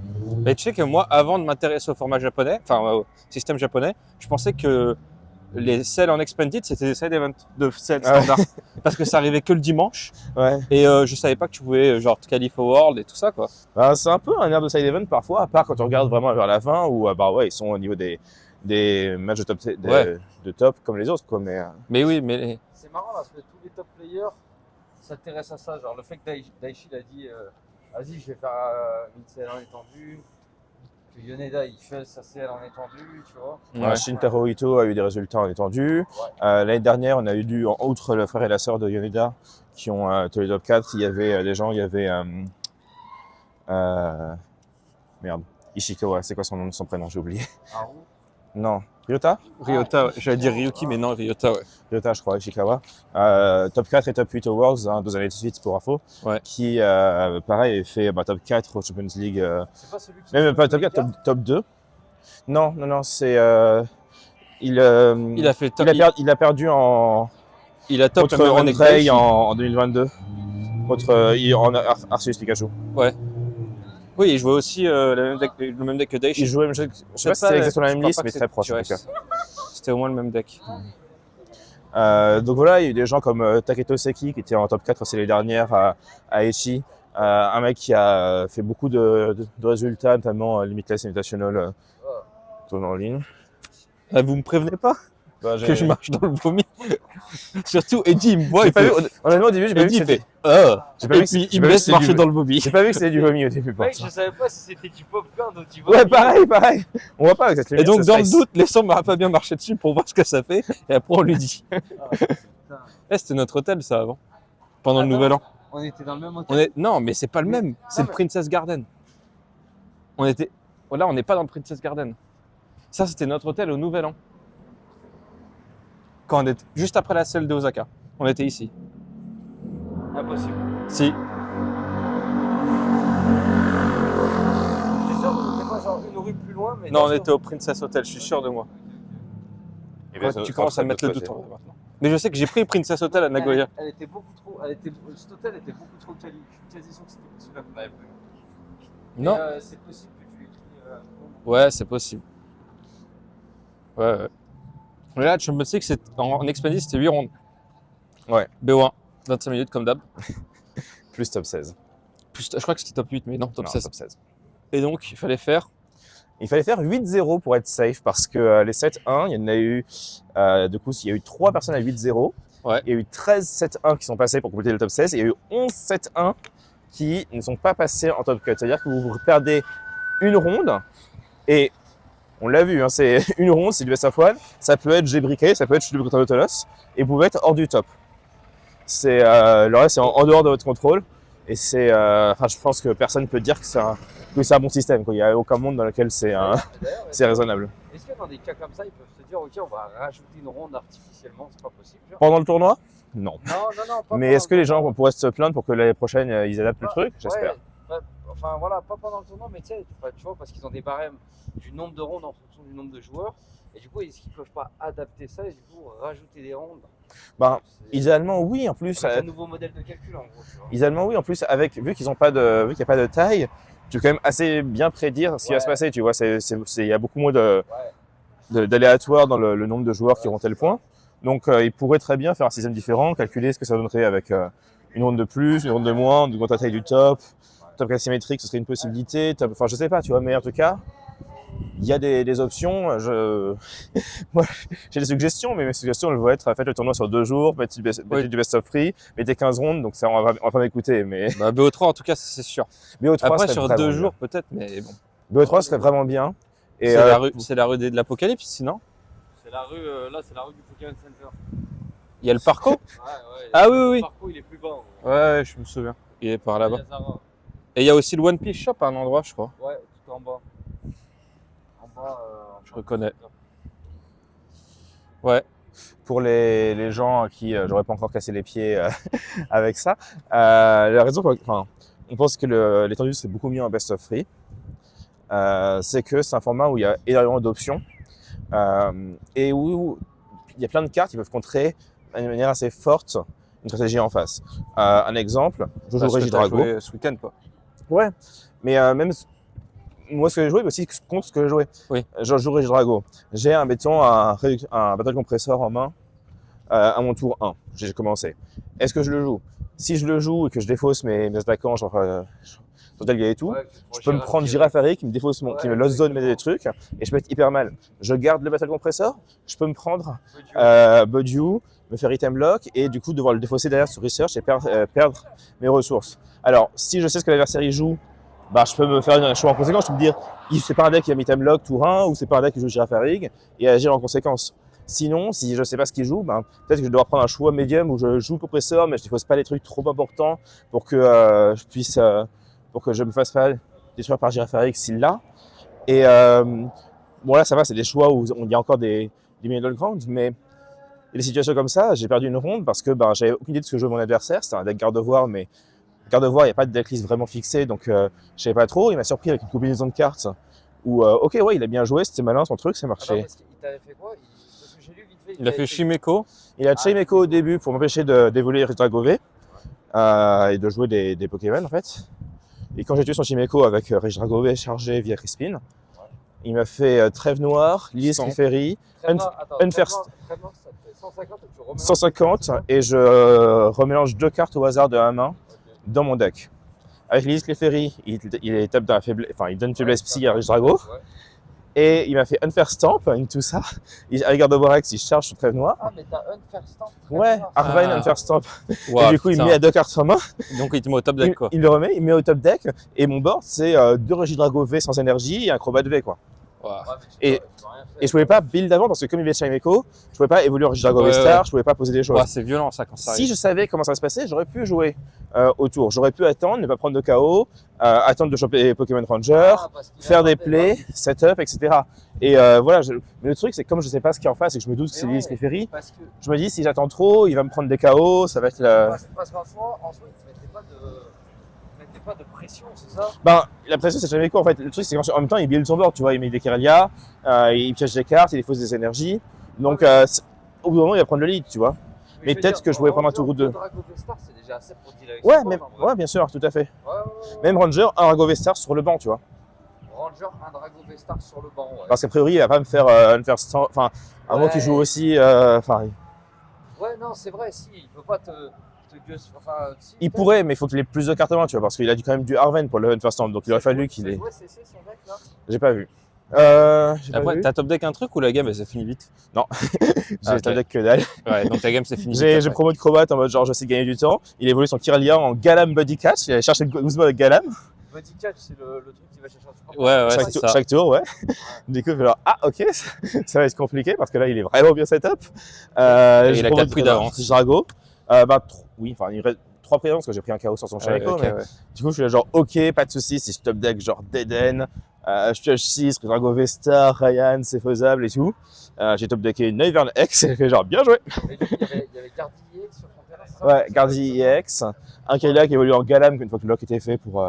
Mais tu sais que moi, avant de m'intéresser au format japonais, enfin au système japonais, je pensais que les sales en expanded, c'était des side events de sales Ah ouais. standard. Parce que ça arrivait que le dimanche. Ouais. Et je savais pas que tu pouvais genre te qualifier au World et tout ça, quoi. Ben, c'est un peu un air de side event parfois, à part quand tu regardes vraiment vers la fin où bah ouais, ils sont au niveau des matchs de top comme les autres, quoi. Mais oui, mais c'est marrant parce que tous les top players s'intéressent à ça. Genre le fait que Daichi a dit vas-y, je vais faire une CL en étendue. Que Yoneda il fait sa CL en étendue, tu vois. ouais. Shintaro Ito a eu des résultats en étendu. L'année dernière, on a eu outre le frère et la sœur de Yoneda qui ont tous les top 4, il y avait des gens, il y avait Merde. Ishikawa, c'est quoi son prénom? J'ai oublié. Haru. Non. Ryota? Ryota, ouais. J'allais dire Ryuki, mais non, Ryota, ouais. Ryota, je crois, Ishikawa. Top 4 et top 8 au Worlds, 2 années de suite pour info. Ouais. Qui, pareil, fait top 4 au Champions League. C'est pas celui qui. Même pas top 4, top 2. Non, c'est. Il a fait top. Il a perdu Il a top contre Andrei en 2022. En Arceus Pikachu. Ouais. Oui, il jouait aussi le même deck que Daichi. Il jouait, je sais pas si c'est exactement la même liste, mais très proche en ouais, tout cas. C'était au moins le même deck. Donc voilà, il y a eu des gens comme Taketo Seki qui était en top 4 l'année dernière à Echi. Un mec qui a fait beaucoup de résultats, notamment Limitless Invitational en ligne. Vous me prévenez pas que je marche dans le vomi? Surtout Eddie, il me voit. Honnêtement, au début, j'ai pas vu que c'était. Et puis il me laisse marcher dans le vomi. J'ai pas vu que c'était du vomi au début. Mec, je savais pas si c'était du popcorn ou du vomi. Ouais, pareil. On voit pas exactement. Et donc, dans le doute, laissons Fabien marcher dessus pour voir ce que ça fait. Et après, on lui dit. C'était notre hôtel, ça, avant. Pendant le Nouvel An. On était dans le même hôtel. Non, mais c'est pas le même. C'est le Princess Garden. Là, on n'est pas dans le Princess Garden. Ça, c'était notre hôtel au Nouvel An. Quand on était juste après la selle de Osaka. On était ici. Impossible. Si. T'es sûr que c'était pas genre une rue plus loin mais Non, on était au Princess Hotel, je suis sûr de moi. Tu commences à mettre le doute maintenant. Mais je sais que j'ai pris le Princess Hotel à Nagoya. Elle était beaucoup trop. Cet hôtel était beaucoup trop quali. Je suis quasi sûr que c'était celui-là qu'on avait pris. Non. C'est possible que tu aies pris. Ouais, c'est possible. Ouais. Mais là, Champions League, en Expanded, c'était 8 rondes. Ouais. BO1, 25 minutes comme d'hab. Plus top 16. Je crois que c'était top 8, mais non, top 16. Top 16. Et donc, il fallait faire 8-0 pour être safe parce que les 7-1, il y en a eu, du coup, il y a eu 3 personnes à 8-0. Ouais. Il y a eu 13-7-1 qui sont passés pour compléter le top 16. Et il y a eu 11-7-1 qui ne sont pas passés en top cut. C'est-à-dire que vous perdez une ronde et on l'a vu, c'est une ronde, c'est du best of one. Ça peut être G-briqué, ça peut être chute de contre Autolos et vous pouvez être hors du top. Le reste, c'est en dehors de votre contrôle. Et je pense que personne ne peut dire que c'est un bon système. Il n'y a aucun monde dans lequel c'est raisonnable. Est-ce que dans des cas comme ça, ils peuvent se dire, ok, on va rajouter une ronde artificiellement, c'est pas possible genre? Pendant le tournoi? Non. Non, pas Mais est-ce que les gens pourraient se plaindre pour que l'année prochaine, ils adaptent le truc? J'espère. Enfin voilà, pas pendant le tournoi, mais tu vois, parce qu'ils ont des barèmes du nombre de rondes en fonction du nombre de joueurs. Et du coup, est-ce qu'ils peuvent pas adapter ça et du coup rajouter des rondes? Idéalement, oui, en plus. C'est un nouveau modèle de calcul en gros. Tu vois. Idéalement, oui, en plus, vu qu'il n'y a pas de taille, tu peux quand même assez bien prédire ce qui va se passer. Tu vois, il y a beaucoup moins d'aléatoires dans le nombre de joueurs qui auront tel point. Donc, ils pourraient très bien faire un système différent, calculer ce que ça donnerait avec une ronde de plus, une ronde de moins, une grande taille du top asymétrique, ce serait une possibilité. Enfin, je sais pas, tu vois, mais en tout cas, il y a des options. Moi, j'ai des suggestions, mais mes suggestions, elles vont être faites le tournoi sur 2 jours, mettez du best of free, mettez 15 rondes, donc ça, on va pas m'écouter. Mais... BO3, en tout cas, c'est sûr. BO3 après, sur 2 jours, peut-être, mais bon. BO3 serait vraiment bien. Et c'est la rue de l'Apocalypse, sinon? C'est la rue, là, c'est la rue du Pokémon Center. Il y a le parcours? Ouais. Ah oui. Le parcours, il est plus bas. Ouais, je me souviens. Il est par là-bas. Et il y a aussi le One Piece Shop à un endroit, je crois. Ouais, tout en bas. Je reconnais. Ouais. Pour les gens à qui j'aurais pas encore cassé les pieds avec ça, la raison pour laquelle on pense que l'étendue c'est beaucoup mieux en best of free, c'est que c'est un format où il y a énormément d'options et où il y a plein de cartes qui peuvent contrer de manière assez forte une stratégie en face. Un exemple, je joue Regidrago. Ce week-end, quoi. Ouais, mais même moi, ce que j'ai joué, mais aussi contre ce que j'ai joué. Oui. Je joue Regidrago. J'ai un battle compresseur en main à mon tour 1. J'ai commencé. Est-ce que je le joue? Si je le joue et que je défausse mes attaquants, genre Delga et tout, je peux me prendre Girafari qui me défausse qui me lost zone mes trucs et je peux être hyper mal. Je garde le battle compresseur, je peux me prendre Budiu, me faire item lock et du coup devoir le défausser derrière sur research et perdre mes ressources. Alors, si je sais ce que l'adversaire y joue, je peux me faire un choix en conséquence. Je peux me dire, c'est pas un deck qui a mis item lock tour 1 ou c'est pas un deck qui joue Girafarig et agir en conséquence. Sinon, si je sais pas ce qu'il joue, peut-être que je vais devoir prendre un choix médium où je joue compresseur mais je défausse pas les trucs trop importants pour que je puisse pour que je me fasse pas détruire par Girafarig s'il l'a. Et bon là ça va, c'est des choix où il y a encore des middle ground, mais il y a des situations comme ça, j'ai perdu une ronde parce que j'avais aucune idée de ce que jouait mon adversaire, c'était un deck garde-voir, mais garde-voir, il n'y a pas de decklist vraiment fixé, donc je savais pas trop. Il m'a surpris avec une combinaison de cartes où, ok, ouais, il a bien joué, c'était malin son truc, ça marchait. Alors, parce qu'il t'avait fait quoi? Parce que j'ai lu vite fait. Il a fait Shimeko. Il a Chaimeko au début pour m'empêcher d'évoluer Regidragové et de jouer des Pokémon en fait. Et quand j'ai tué son Chimeco avec Regidragové chargé via Crispin, il m'a fait Trêve Noire, Lys Clefairy, Unfair- Traitement, ça te fait 150 et tu remets 150 et je remélange 2 cartes au hasard de la main dans mon deck. Avec Lys Clefairy, il tape dans la faiblesse, enfin il donne faiblesse psy à Regidrago. Ouais. Et il m'a fait Unfair Stamp, tout ça. Avec Gardevorax, il charge sur Trêve Noire. Ah, mais t'as Unfair Stamp. Ouais, Arvine, Ah. Unfair Stamp. Wow, Et du coup, il putain. met à 2 cartes en main. Donc il te met au top deck quoi. Il le remet, il met au top deck. Et mon board, c'est 2 Regidrago V sans énergie et un Crobat V, quoi. Wow. Et je pouvais pas build avant parce que comme il y avait Chimeco, je pouvais pas évoluer en Regidrago Ouais, V-Star, ouais. je pouvais pas poser des choses. Ouais, c'est violent ça quand ça Si arrive. je savais comment ça se passait, j'aurais pu jouer autour. J'aurais pu attendre, ne pas prendre de KO, attendre de choper Pokémon Ranger, faire des plays, setup, etc. Et voilà, mais le truc, c'est que comme je sais pas ce qu'il y a en face et que je me doute que c'est Lys Clefairy, Parce que. je me dis si j'attends trop, il va me prendre des KO, ça va être la... Parce qu'en soi, il te mettait pas de pression, c'est ça? La pression, c'est jamais quoi en fait. Le truc, c'est qu'en même temps, il build son board, tu vois, il met des Kirelia, il piège des cartes, il défausse des énergies. Donc, au bout d'un moment, il va prendre le lead, tu vois. Mais peut-être que je pouvais prendre un tour ou deux. Drago V-Star, c'est déjà assez pour dealer avec Ouais, ce mais, board, en vrai. ouais, bien sûr, tout à fait. Ouais. Même Ranger, un Drago V-Star sur le banc, tu vois. Ranger, un Drago V-Star sur le banc, ouais. Parce qu'a priori, il va pas me faire Unfair Stamp. Enfin, à moins qu'il joue aussi. Enfin, Ouais, non, c'est vrai, si, il peut pas te enfin, si, il pourrait, mais il faut qu'il ait plus de cartes en main, tu vois. Parce qu'il a quand même du Arven pour le Unfair Stamp. Donc, il aurait fallu qu'il ait. Ouais, c'est son deck, là. J'ai pas vu. J'ai pas Après, vu. t'as top deck un truc ou la game elle s'est finie vite? J'ai ok. top deck que dalle. Ouais, donc la game s'est finie vite. J'ai après. promo de Crobat en mode genre j'essaie de gagner du temps. Il évolue son Kirelia en Galam Body Catch. Il a cherché le Guzma avec Galam. Body catch, c'est le truc qui va chercher un support. Ouais, chaque, c'est tour, ça. chaque tour, ouais. Du coup, je vais genre, ah, ok, ça va être compliqué parce que là, il est vraiment bien setup. il a 4 prix de d'avance. Drago. Oui, enfin, il reste 3 prix d'avance parce que j'ai pris un KO sur son Chameco. ok, Mais ouais. du coup, je suis là genre, ok, pas de soucis, si je top deck genre Deden, je pioche 6, Drago Vesta, Ryan, c'est faisable et tout. J'ai top decké une Ivern X et j'ai fait genre, bien joué. Et du coup, il y avait Gardi EX sur son terrain, c'est ça? Ouais, Gardi EX, un Kirelia qui évolue en Galam une fois que le lock était fait pour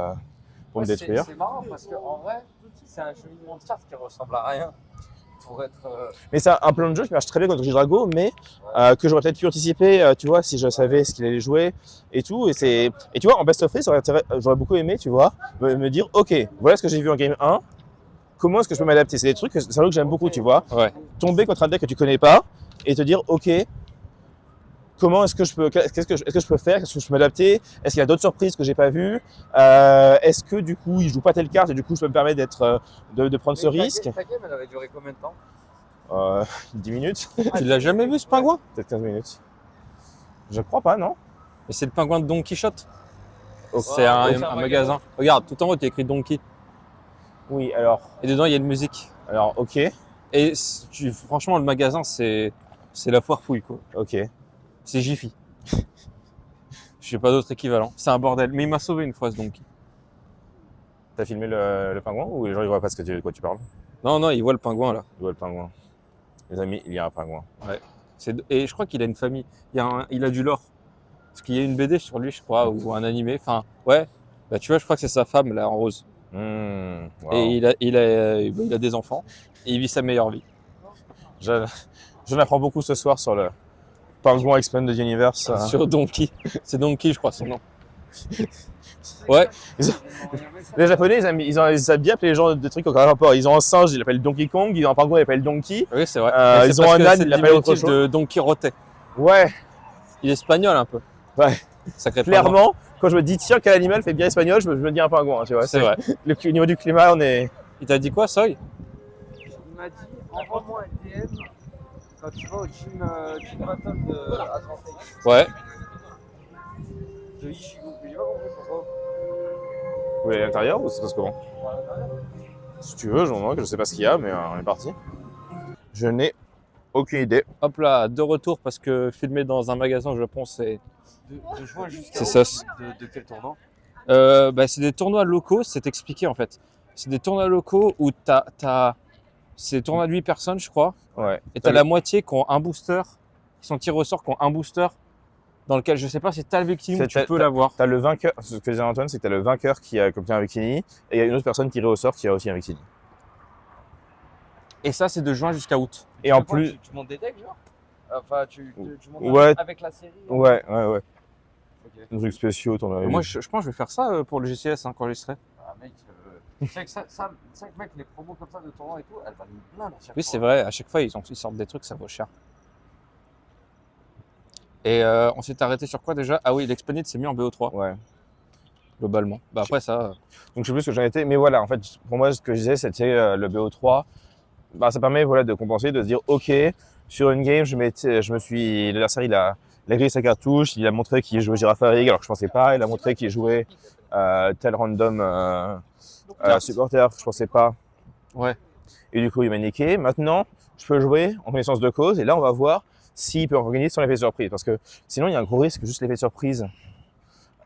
me détruire. C'est marrant parce qu'en vrai, c'est un cheminement de cartes qui ressemble à rien. Pour être. Mais c'est un plan de jeu qui marche très bien contre Drago, mais que j'aurais peut-être pu anticiper, tu vois, si je savais ce qu'il allait jouer et tout. Et tu vois, en best of free, j'aurais beaucoup aimé, tu vois, me dire, ok, voilà ce que j'ai vu en game 1, comment est-ce que je peux m'adapter? C'est des trucs, c'est un truc que j'aime beaucoup, tu vois. Ouais. Tomber contre un deck que tu connais pas et te dire, ok, comment est-ce que je peux, est-ce que je peux faire, est-ce que je peux m'adapter, est-ce qu'il y a d'autres surprises que j'ai pas vues, est-ce que du coup il joue pas telle carte et du coup je peux me permettre de prendre ce risque. Ta game, elle avait duré combien de temps? 10 minutes, Tu l'as jamais vu ce pingouin? peut-être 15 minutes. Je crois pas, non? Et c'est le pingouin de Don Quichotte. Oh, C'est un magasin. Regarde, tout en haut, il y a écrit Donkey. Oui, alors, Et dedans, il y a une musique. ok, Et franchement, le magasin, c'est la foire fouille, quoi. ok. C'est Jiffy. Je sais pas d'autre équivalent. C'est un bordel. Mais il m'a sauvé une fois, ce Donkey. T'as filmé le pingouin ou les gens ils voient pas de quoi tu parles? Non, il voit le pingouin, là. Ils voient le pingouin. Les amis, il y a un pingouin. Et je crois qu'il a une famille. Il a du lore. Parce qu'il y a une BD sur lui, je crois, ou un animé. Enfin, ouais. Bah, tu vois, je crois que c'est sa femme, là, en rose. Wow. Et il a des enfants. Et il vit sa meilleure vie. J'en apprends beaucoup ce soir sur le Pingouin Expanded Universe. Sur Donkey. C'est Donkey, je crois, son nom. Ouais. Les Japonais, ils savent bien appeler les gens de trucs aucun rapport. Ils ont un singe, ils l'appellent Donkey Kong. Ils ont un pingouin, ils l'appellent Donkey. Oui, c'est vrai. Ils Mais c'est ont parce un que âne, c'est ils le l'appellent autre diminutif chose. de Don Quirote. Ouais, Il est espagnol un peu. Ouais. Sacré pingouin. clairement, quand je me dis tiens, quel animal fait bien espagnol, je me dis un pingouin. Tu vois, C'est vrai. Au niveau du climat, on est. Il t'a dit quoi, Soy? Il m'a dit envoie-moi un DM quand tu vas au gym battle de Advantage. Ouais. De Ichigo. Mais j'ai pas compris pourquoi. Vous voulez à l'intérieur ou ça se passe comment? Si tu veux, je sais pas ce qu'il y a, mais on est parti. Je n'ai aucune idée. Hop là, de retour parce que filmer dans un magasin au Japon, c'est De juin jusqu'à. C'est sauce. De quel tournant? C'est des tournois locaux, c'est expliqué en fait. C'est des tournois locaux où c'est des tournois de 8 personnes, je crois. Ouais. Et t'as la moitié qui ont un booster, qui sont tirés au sort, qui ont un booster, dans lequel je sais pas si t'as le victime, tu peux l'avoir. T'as le vainqueur, ce que disait Antoine, c'est que t'as le vainqueur qui a obtenu un Victini, et il y a une autre personne tirée au sort qui a aussi un Victini. Et ça, c'est de juin jusqu'à août. Et en plus. Tu montes des decks, genre? Enfin, tu montes Ouais. avec la série? Ouais. Ok. Des trucs spéciaux, t'en as eu. Moi, je pense que je vais faire ça pour le GCS quand j'y serai. Ah, mec, tu sais que mec, les promos comme ça de tournoi et tout, elles valent une blinde à chaque fois. Oui, c'est vrai, à chaque fois, ils sortent des trucs, ça vaut cher. Et on s'est arrêté sur quoi déjà? Ah oui, l'Expanded s'est mis en BO3, Ouais. globalement. Bah après ça... Donc je sais plus ce que j'en étais, mais voilà, en fait, pour moi, ce que je disais, c'était le BO3. Bah, ça permet de compenser, de se dire, ok, sur une game, l'adversaire, il a grillé sa cartouche, il a montré qu'il jouait Girafarig, alors que je pensais pas, il a montré qu'il jouait tel random supporter, que je pensais pas. Ouais. Et du coup, il m'a niqué. Maintenant, je peux jouer en connaissance de cause, et là, on va voir s'il peut organiser sans l'effet de surprise, parce que sinon, il y a un gros risque, juste l'effet de surprise,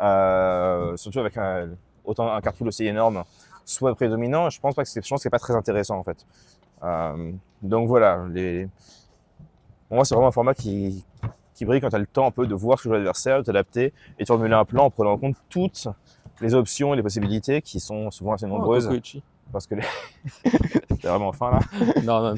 surtout avec autant un card pool aussi énorme, soit prédominant. Je pense que c'est pas très intéressant, en fait. Donc voilà, pour moi c'est vraiment un format qui brille quand tu as le temps un peu de voir ce que joue l'adversaire, de t'adapter et de formuler un plan en prenant en compte toutes les options et les possibilités qui sont souvent assez nombreuses. Parce que t'es vraiment fin là. Non.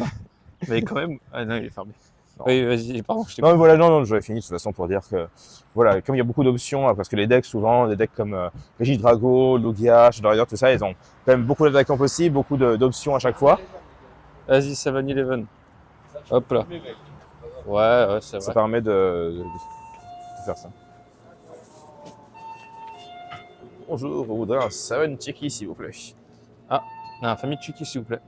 Mais quand même... Ah non, il est fermé. Non. Oui, vas-y, pardon, je t'ai Non, mais voilà, non, j'avais fini de toute façon pour dire que, voilà, comme il y a beaucoup d'options, parce que les decks, souvent, des decks comme Regidrago, Lugia, Shadow tout ça, ils ont quand même beaucoup d'attaquants possibles, beaucoup d'options à chaque fois. Vas-y, 7-Eleven. Hop là. Ouais, c'est vrai. Ça permet de faire ça. Bonjour, on voudrait un 7 Chiki s'il vous plaît. Un famille Chiki, s'il vous plaît.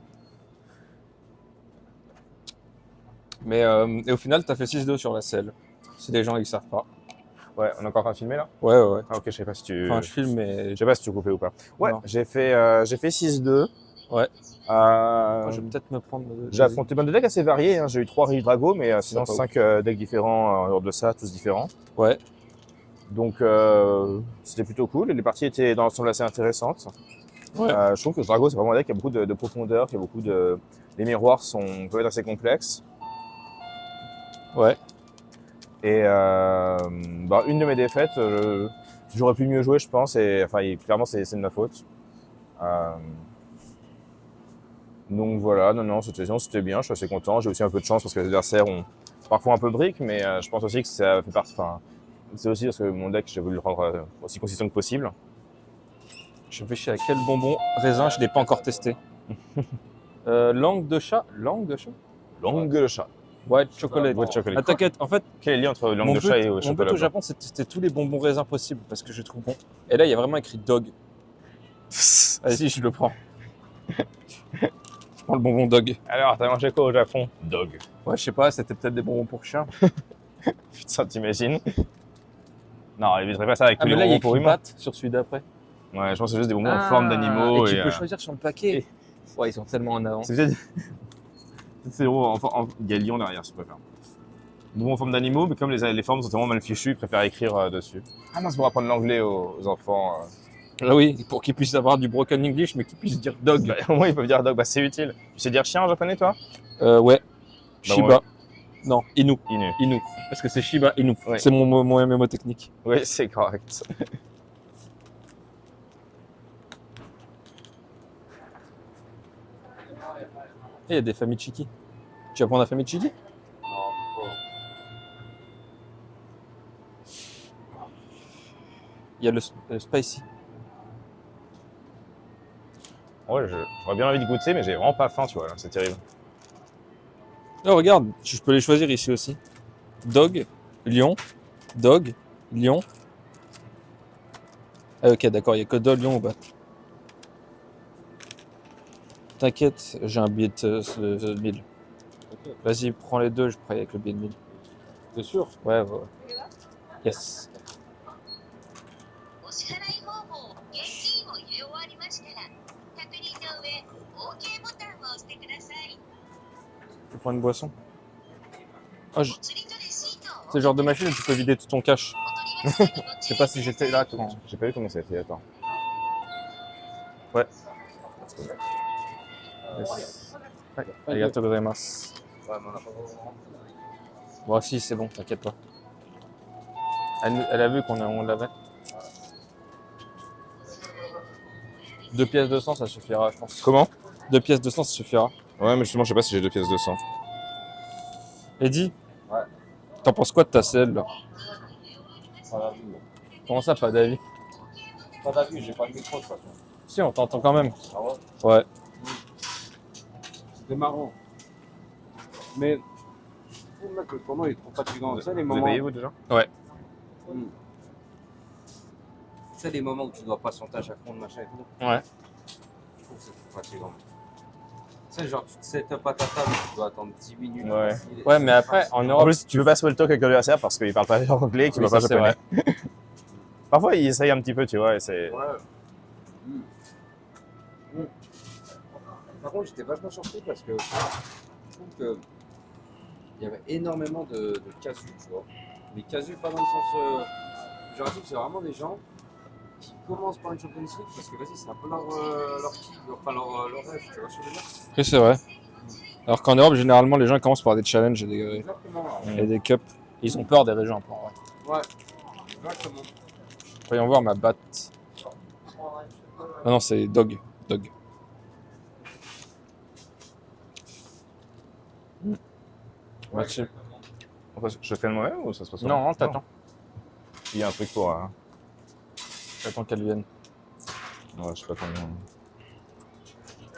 Mais et au final, t'as fait 6-2 sur la selle. Si les gens ils savent pas. Ouais, on est encore en train de filmer là? Ouais. Ah ok, je sais pas si tu... Enfin, je filme, mais... Je sais pas si tu coupais ou pas. Ouais, Non. j'ai fait 6-2. Ouais. Je vais peut-être me prendre... J'ai affronté des decks assez variés, hein. J'ai eu 3 Regidrago, mais sinon 5 decks différents hors de ça, tous différents. Ouais. Donc c'était plutôt cool, et les parties étaient dans l'ensemble assez intéressantes. Ouais. Je trouve que Drago c'est vraiment un deck qui a beaucoup de profondeur, qui a beaucoup de... Les miroirs peuvent être assez complexes. Ouais. Et une de mes défaites, j'aurais pu mieux jouer je pense, et enfin clairement c'est de ma faute. Donc voilà, non, cette session c'était bien, je suis assez content. J'ai aussi un peu de chance parce que les adversaires ont parfois un peu briques, mais je pense aussi que ça fait partie. Enfin, c'est aussi parce que mon deck j'ai voulu le rendre aussi consistant que possible. Je réfléchis à quel bonbon raisin je n'ai pas encore testé. Langue de chat. Langue de chat. Langue de chat. White chocolate. White chocolate. Ah, t'inquiète, en fait, Quel est le lien entre langue de chat et mon but chocolat au Japon, c'est de tester tous les bonbons raisins possibles parce que je trouve bon. Et là, il y a vraiment écrit dog. Vas-y, je le prends. Je prends le bonbon dog. Alors, t'as mangé quoi au Japon? Dog. Ouais, je sais pas, c'était peut-être des bonbons pour chiens. Putain, t'imagines? Non, il éviterait pas ça avec tous les mais là, il y a bonbons pour écrit humains. bat sur celui d'après. Ouais, je pense que c'est juste des bonbons en forme d'animaux. Et tu peux choisir sur le paquet. Ouais, ils sont tellement en avance. C'est peut-être. C'est drôle, il y a lion derrière, si tu préfères. Bonbons en forme d'animaux, mais comme les formes sont tellement mal fichues, ils préfèrent écrire dessus. Ah non, c'est pour apprendre l'anglais aux enfants. Ah oui, pour qu'ils puissent avoir du broken English, mais qu'ils puissent dire dog. Bah, au moins, ils peuvent dire dog, bah c'est utile. Tu sais dire chien en japonais, toi? Ouais. Bah, Shiba. ouais. Non, Inu. Inu. Inu. Parce que c'est Shiba Inu. Ouais. C'est mon MMO technique. Oui, c'est correct. Et il y a des familles Chiki. Tu vas prendre la famille Chiki? Il y a le spicy. Ouais, j'aurais bien envie de goûter, mais j'ai vraiment pas faim, tu vois, là, c'est terrible. Oh, regarde, je peux les choisir ici aussi. Dog, lion, dog, lion. Ah, ok, d'accord, il n'y a que dog, lion ou bat. T'inquiète, j'ai un billet de 1000. Ok. Vas-y, prends les deux, je paye avec le billet de 1000. T'es sûr? Ouais. Yes. お支払い方法、現金を入れ終わりましたら、確認の上、OK ボタンを押してください。 Tu prends une boisson? Ah, お釣りとレシートを c'est le genre de machine où tu peux vider tout ton cash. お取り忘れにご注意 Je sais pas si j'étais là quand. J'ai pas vu comment ça a été, attends. Ouais. Yes. Ouais, arigatou gozaimasu. Ouais, mais on n'a pas vraiment. Bon, si, c'est bon, t'inquiète pas. Elle a vu on l'avait. 2 pièces de sang, ça suffira, je pense. Comment? 2 pièces de sang, ça suffira. Ouais, mais justement, je sais pas si j'ai 2 pièces de sang. Eddie, Ouais. t'en penses quoi de ta selle là? Pas d'avis. Comment ça, pas d'avis? Pas d'avis, j'ai pas de micro de toute façon. Si, on t'entend quand même. Ah ouais? Ouais. C'était marrant. Mais, je trouve que le tournoi il est trop fatigant. Tu sais, les Vous moments. avez payé, vous, déjà? Tu sais, les moments où tu dois patienter à chaque fois de machin et tout. Ouais. Je trouve que c'est trop fatigant. Tu sais, genre, tu te set up à ta table, tu dois attendre 10 minutes. Ouais. facile. Ouais, mais après, en En Europe, plus, tu peux pas small talk avec l'adversaire parce qu'il parle pas anglais, qu'il Oui, parle pas ça, c'est japonais. Parfois, il essaye un petit peu, tu vois, et c'est... Ouais. Par contre, j'étais vachement surpris parce que je trouve que il y avait énormément de casus, tu vois. Mais casus, pas dans le sens péjoratif, c'est vraiment des gens qui commencent par une Champions League parce que vas-y, c'est un peu leur kiff, enfin leur rêve, tu vois, sur le match. oui, c'est vrai. Alors qu'en Europe, généralement, les gens commencent par des challenges Exactement. et des cups. Ils ont peur des régions un peu. Ouais. Ouais, exactement. Voyons voir ma batte. Ah non, c'est Dog. Match. Je fais le moi-même ou ça se passe Non, non, t'attends. Il y a un truc pour... T'attends qu'elle vienne. Ouais, je sais pas combien...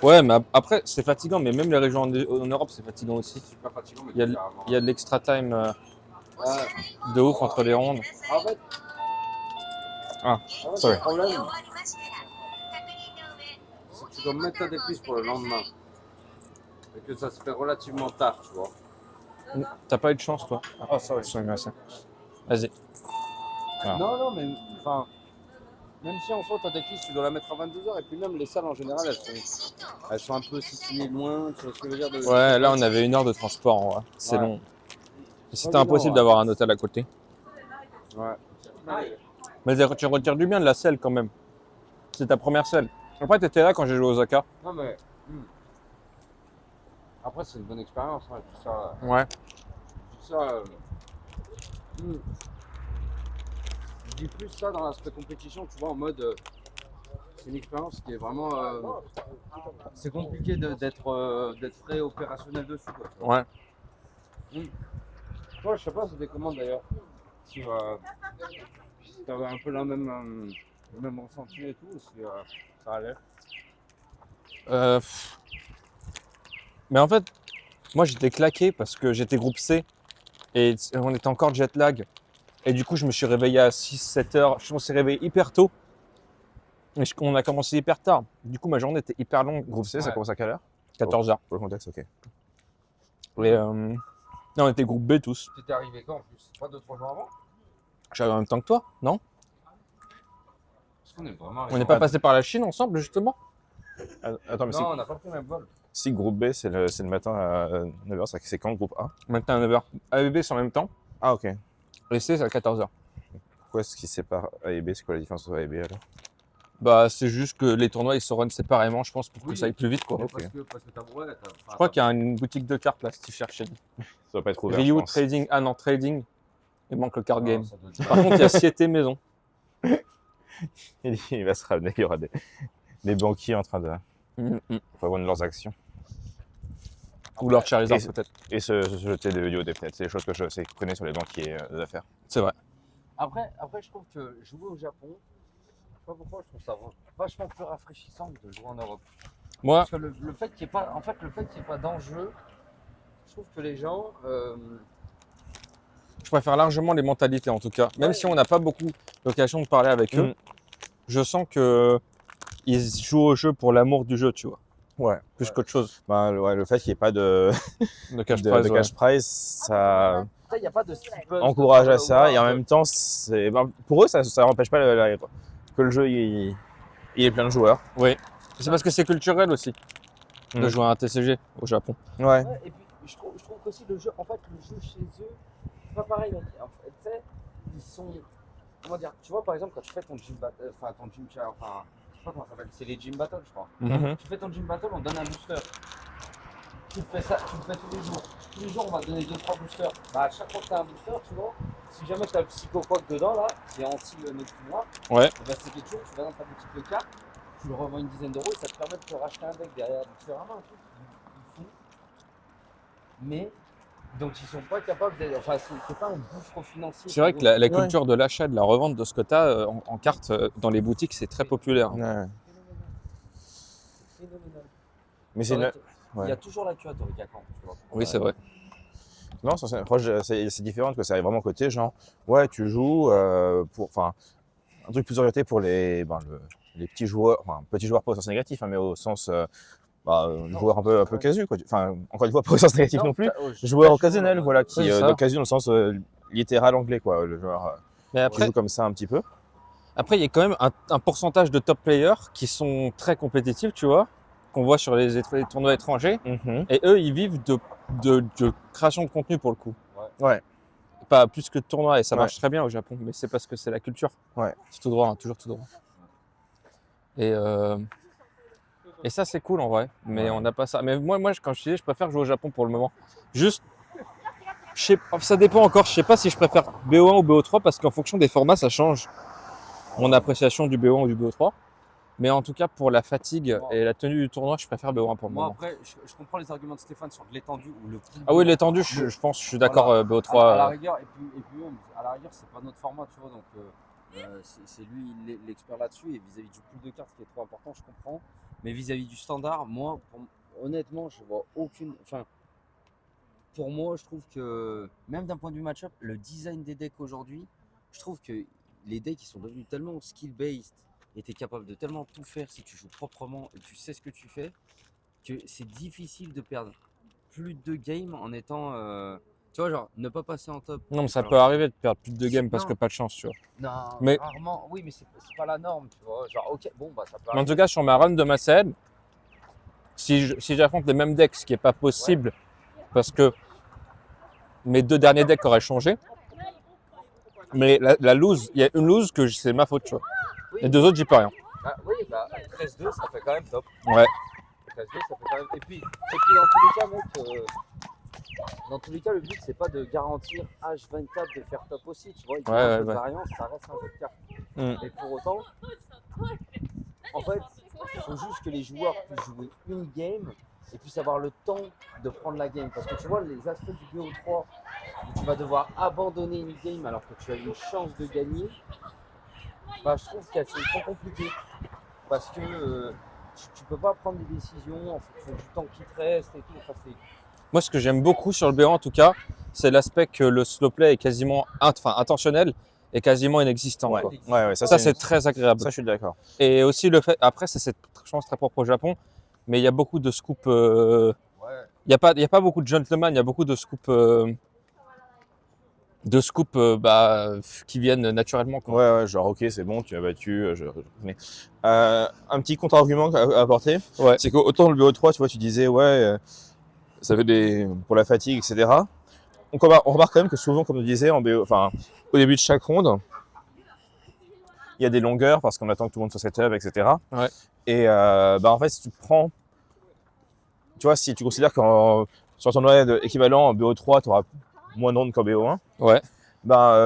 Ouais, mais après, c'est fatigant, mais même les régions en Europe, c'est fatigant aussi. C'est pas fatigant, mais Il y a, c'est carrément- il y a de l'extra time Ouais. de ouf entre les rondes. En fait, Ah, en fait, sorry. le problème, c'est que tu dois mettre ta déprise pour le lendemain. Et que ça se fait relativement tard, tu vois. T'as pas eu de chance, toi? Oh, sorry. Merci. Vas-y. Ah. Non, mais enfin, même si en soi ta déprise, tu dois la mettre à 22h, et puis même les salles en général, elles sont un peu situées loin, tu vois ce que je veux dire Ouais, là, on avait 1 heure de transport, en vrai. C'est Ouais. long. Et c'était Ouais, impossible non, d'avoir un hôtel à côté. Ouais. Mais tu retires du bien de la selle, quand même. C'est ta première selle. Après, t'étais là quand j'ai joué au Osaka. Non, mais. Après, c'est une bonne expérience, hein, tout ça. Ouais. Tout ça. Je dis plus ça dans l'aspect compétition, tu vois, en mode. C'est une expérience qui est vraiment. C'est compliqué d'être frais opérationnel dessus, quoi. Tu vois. Ouais. Toi, je sais pas, c'était comment d'ailleurs. Si t'avais un peu le même ressenti et tout, ou si ça allait. Mais en fait, moi, j'étais claqué parce que j'étais groupe C et on était encore jet lag. Et du coup, je me suis réveillé à 6-7 heures. Je me suis réveillé hyper tôt. Et on a commencé hyper tard. Du coup, ma journée était hyper longue. Groupe C, ça Ouais. commence à quelle heure? 14 heures. Pour le contexte, ok. Et non, on était groupe B tous. T'étais arrivé quand en plus? Pas 2-3 jours avant? J'avais en même temps que toi, non? Parce qu'on est vraiment. On n'est pas passé par la Chine ensemble, justement? Attends, mais Non, on n'a pas pris le même vol. si groupe B, c'est le matin à 9h, c'est quand le groupe A? Maintenant à 9h. A et B, c'est en même temps. Ah, ok. Et C, c'est à 14h. Pourquoi est-ce qui sépare A et B? C'est quoi la différence entre A et B alors? Bah, c'est juste que les tournois, ils se run séparément, je pense, pour que Oui. ça aille plus vite, quoi. Ok. Parce que t'as. Ouais, Je crois qu'il y a une boutique de cartes, là, si tu cherches. Ça doit pas être ouvert, je Ryu pense. Trading. Ah non, Trading. Il manque le card game. game. Par contre, il y a Siete Maison. Il va se ramener, il y aura des banquiers en train de vendre leurs actions. Ou leur Charizard, Et- peut-être. Et se jeter des vidéos des fenêtres. C'est des choses que je connais sur les banquiers d'affaires. C'est vrai. Après, je trouve que jouer au Japon, je sais pas pourquoi, je trouve ça vachement plus rafraîchissant que de jouer en Europe. Moi, Parce que le fait qu'il n'y ait pas, en fait, le fait qu'il n'y ait pas d'enjeu, je trouve que les gens, je préfère largement les mentalités, en tout cas. Même si on n'a pas beaucoup l'occasion de parler avec eux, je sens que ils jouent au jeu pour l'amour du jeu, tu vois. Ouais. Plus qu'autre chose. Bah, le fait qu'il n'y ait pas de Cash de prize, ouais. cash prize, ça il n'y a pas de stipend. encourage à ça. Et en même temps, pour eux, ça n'empêche pas que le jeu il est plein de joueurs. Oui. C'est parce que c'est culturel aussi de jouer à un TCG au Japon. Ouais. Ouais, et puis je trouve qu'aussi le jeu, en fait, le jeu chez eux, c'est pas pareil. En fait, tu sais, comment dire, tu vois par exemple quand tu fais ton gym battle, enfin ton gym challenge, enfin je sais pas comment ça s'appelle, c'est les gym battles je crois. Mhm. Tu fais ton gym battle, on te donne un booster. Tu fais ça, tu le fais tous les jours. Tous les jours on va te donner 2-3 boosters. Bah à chaque fois que tu as un booster, tu vois, si jamais tu as le psychoquac dedans là, qui est anti-noir, Ouais. bah c'est quelque chose, tu vas dans ta boutique de cartes, tu le revends une dizaine d'euros et ça te permet de te racheter un deck derrière. Donc c'est vraiment un truc qu'ils font. Mais donc ils sont pas capables d'être. Enfin, c'est pas un gouffre financier. C'est vrai pour que eux. la culture de l'achat, de la revente de ce que tu as en carte dans les boutiques, c'est très populaire. Ouais. C'est phénoménal. Mais c'est une... Il y a toujours la culotte avec Akan, tu vois. Oui, c'est vrai. Non, ça, c'est différent parce que ça arrive vraiment côté genre, ouais, tu joues pour, enfin, un truc plus orienté pour les petits joueurs, enfin, petits joueurs pas au sens négatif, hein, mais au sens, joueurs un peu casu, quoi. Enfin, encore une fois, pas au sens négatif non plus. Joueur occasionnel, voilà, qui, Oui, c'est ça. d'occasion dans le sens littéral anglais, quoi, le joueur Mais qui après, joue comme ça un petit peu. il y a quand même un pourcentage de top players qui sont très compétitifs, tu vois, qu'on voit sur les tournois étrangers. Et eux, ils vivent de création de contenu pour le coup. Ouais. Pas plus que de tournois, et ça Ouais. marche très bien au Japon, mais c'est parce que c'est la culture. Ouais. C'est tout droit, hein, toujours tout droit. Et ça, c'est cool en vrai, mais Ouais. on n'a pas ça. Mais moi, quand je dis, je préfère jouer au Japon pour le moment. Juste, ça dépend encore, je sais pas si je préfère BO1 ou BO3, parce qu'en fonction des formats, ça change mon appréciation du BO1 ou du BO3. Mais en tout cas, pour la fatigue et la tenue du tournoi, je préfère BO1 pour le Moi moment. après, je comprends les arguments de Stéphane sur de l'étendue ou le coup. Ah oui, l'étendue, je pense, je suis d'accord, Voilà. BO3. À la rigueur, et puis même, à la rigueur, c'est pas notre format, tu vois, donc c'est lui l'expert là-dessus, et vis-à-vis du pool de cartes qui est trop important, je comprends. Mais vis-à-vis du standard, moi, honnêtement, je vois aucune. Enfin, pour moi, je trouve que, même d'un point de vue match-up, le design des decks aujourd'hui, je trouve que les decks ils sont devenus tellement skill-based et tu es capable de tellement tout faire si tu joues proprement et tu sais ce que tu fais, que c'est difficile de perdre plus de 2 games en étant. Tu vois, genre, ne pas passer en top. Non, mais ça Alors, peut arriver de perdre plus de games parce Non. que pas de chance, tu vois. Non, Mais- rarement. Oui, mais c'est pas la norme, tu vois. Genre, ok, bon, bah ça peut Mais en arriver. tout cas, sur ma run de Maced, si j'affronte les mêmes decks, ce qui n'est pas possible, parce que mes 2 derniers decks auraient changé, mais la lose, il y a une lose que c'est ma faute, tu vois. Oui. Les 2 autres, j'y peux rien. Ah, oui, bah 13-2, ça fait quand même top. Ouais. 13-2, ça fait quand même. Et puis dans tous les cas, mec, dans tous les cas, le but, c'est pas de garantir H24 de faire top aussi, tu vois. Il y a Ouais, un ouais, peu de ouais. variance, ça reste un jeu de cartes. Mm. Mais pour autant, en fait, il faut juste que les joueurs puissent jouer une game et puissent avoir le temps de prendre la game. Parce que tu vois, les aspects du BO3 où tu vas devoir abandonner une game alors que tu as une chance de gagner, bah, je trouve que c'est trop compliqué. Parce que tu peux pas prendre des décisions en fonction du temps qui te reste et tout. Enfin, Moi, ce que j'aime beaucoup sur le B1 en tout cas, c'est l'aspect que le slow play est quasiment intentionnel et quasiment inexistant. Ouais, quoi. ouais, Ça, c'est très agréable. Ça, je suis d'accord. Et aussi le fait, après, ça c'est, je pense, très propre au Japon, mais il y a beaucoup de scoops. ouais. Il y a pas beaucoup de gentlemen, il y a beaucoup de scoops, qui viennent naturellement. Quoi. Ouais, genre, ok, c'est bon, tu as battu. Mais, un petit contre-argument à apporter, Ouais. c'est qu'autant le BO3, tu vois, tu disais, ouais, ça fait pour la fatigue, etc. On remarque quand même que souvent, comme on disait, au début de chaque ronde, il y a des longueurs parce qu'on attend que tout le monde soit set-up, etc. Ouais. Et en fait, si tu prends, tu vois, si tu considères que sur ton tournoi équivalent en BO3, tu auras moins de rondes qu'en BO1, Ouais.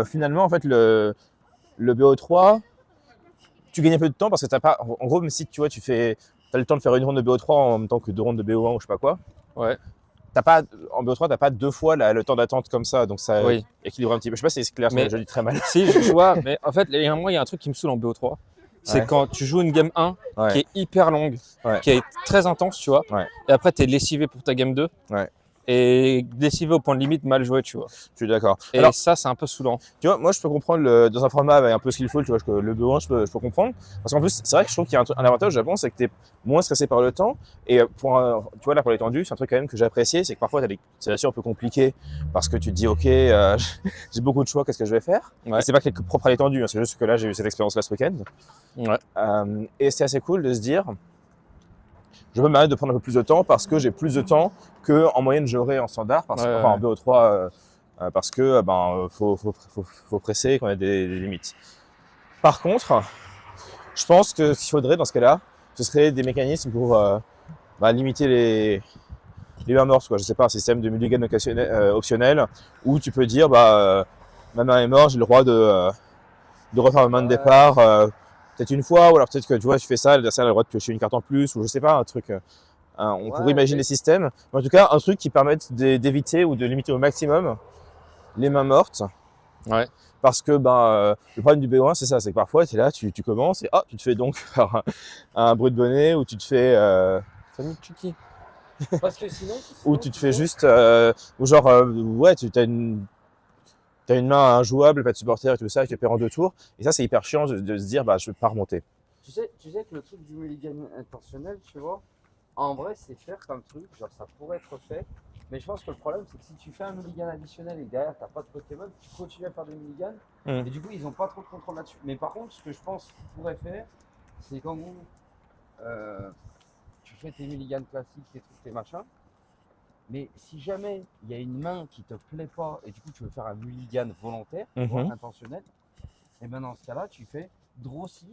finalement, en fait, le BO3, tu gagnes un peu de temps parce que t'as pas, en gros, même si tu vois, t'as le temps de faire une ronde de BO3 en même temps que 2 rondes de BO1 ou je sais pas quoi. Ouais. En BO3, t'as pas 2 fois le temps d'attente comme ça, donc ça Oui. équilibre un petit peu. Je sais pas si c'est clair, Mais- je le dis très mal. Si, je vois, mais en fait, il y a un truc qui me saoule en BO3. C'est Ouais. quand tu joues une game 1 Ouais. qui est hyper longue, Ouais. qui est très intense, tu vois. Ouais. Et après, tu es lessivé pour ta game 2. Ouais. Et lessivé au point de limite, mal joué, tu vois. Je suis d'accord. Et Alors, ça, c'est un peu saoulant. tu vois, moi, je peux comprendre dans un format avec un peu skillful, tu vois, que le BO1, je peux comprendre. Parce qu'en plus, c'est vrai que je trouve qu'il y a un avantage au Japon, c'est que tu es moins stressé par le temps. Et tu vois, là, pour l'étendue, c'est un truc quand même que j'ai apprécié, c'est que parfois, tu as des situations un peu compliquées parce que tu te dis, OK, j'ai beaucoup de choix, qu'est-ce que je vais faire? Ouais. Et c'est pas que propre à l'étendue, hein, c'est juste que là, j'ai eu cette expérience-là ce week-end. Ouais. Et c'est assez cool de se dire, je peux me permettre de prendre un peu plus de temps parce que j'ai plus de temps que en moyenne j'aurais en standard, enfin en BO3, parce que faut presser, qu'on a des limites. Par contre, je pense que ce qu'il faudrait dans ce cas-là, ce serait des mécanismes pour limiter les mains mortes, quoi. Je sais pas, un système de mulligan optionnel où tu peux dire ma main est morte, j'ai le droit de refaire ma main de départ peut-être une fois, ou alors peut-être que tu vois, tu fais ça, l'adversaire a le droit de piocher une carte en plus, ou je sais pas, un truc. On pourrait imaginer des systèmes, mais en tout cas un truc qui permette d'éviter ou de limiter au maximum les mains mortes. Ouais. Parce que le problème du BO1 c'est ça, c'est que parfois tu es là, tu commences et tu te fais donc par un bruit de bonnet, ou tu te fais Salut Chucky. Parce que sinon ou tu te fais juste ou genre tu as une main injouable, pas de supporter et tout ça, et tu perds en 2 tours, et ça c'est hyper chiant de se dire je vais pas remonter. Tu sais que le truc du mulligan intentionnel, tu vois, en vrai c'est faire comme truc, genre ça pourrait être fait, mais je pense que le problème c'est que si tu fais un mulligan additionnel et que derrière t'as pas de Pokémon, tu continues à faire des mulligans, et du coup ils ont pas trop de contrôle là-dessus. Mais par contre, ce que je pense qu'ils pourraient faire, c'est qu'en gros, tu fais tes mulligans classiques, tes trucs, tes machins, mais si jamais il y a une main qui te plaît pas et du coup tu veux faire un mulligan volontaire, tu vois, intentionnel, et ben dans ce cas-là tu fais draw 6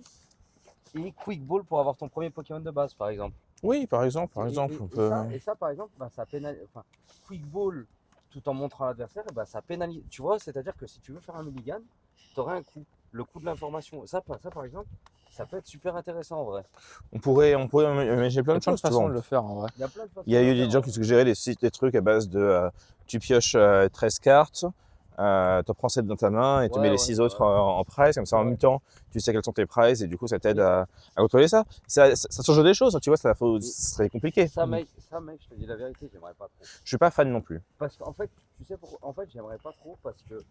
et quick ball pour avoir ton premier Pokémon de base par exemple. Oui, par exemple, on peut. Et ça par exemple, ça pénalise. Enfin, quick ball tout en montrant à l'adversaire, ça pénalise. Tu vois, c'est-à-dire que si tu veux faire un mulligan, tu aurais un coût, le coût de l'information. Ça par exemple, ça peut être super intéressant en vrai. On pourrait imaginer plein de choses. façons de le faire en vrai. Il y a plein de façons. Il y a eu des gens qui suggéraient des trucs à base de tu pioches 13 cartes, t'en prends 7 dans ta main et tu mets les 6 autres en prize, comme ça en même temps tu sais quels sont tes prizes et du coup ça t'aide à contrôler ça. Ça change des choses, tu vois, ça serait compliqué. Ça mec, je te dis la vérité, j'aimerais pas trop. Je suis pas fan non plus. Parce qu'en fait, tu sais pourquoi? En fait, j'aimerais pas trop parce que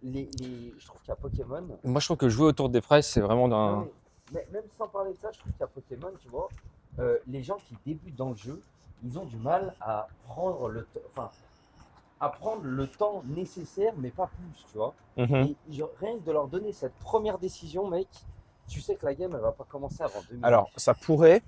je trouve qu'il y a Pokémon. Moi je trouve que jouer autour des prices c'est vraiment d'un. Mais même sans parler de ça, je trouve qu'il y a Pokémon, tu vois, les gens qui débutent dans le jeu, ils ont du mal à prendre le temps nécessaire, mais pas plus, tu vois. Et rien que de leur donner cette première décision, mec, tu sais que la game, elle va pas commencer avant 2 minutes. Alors, ça pourrait,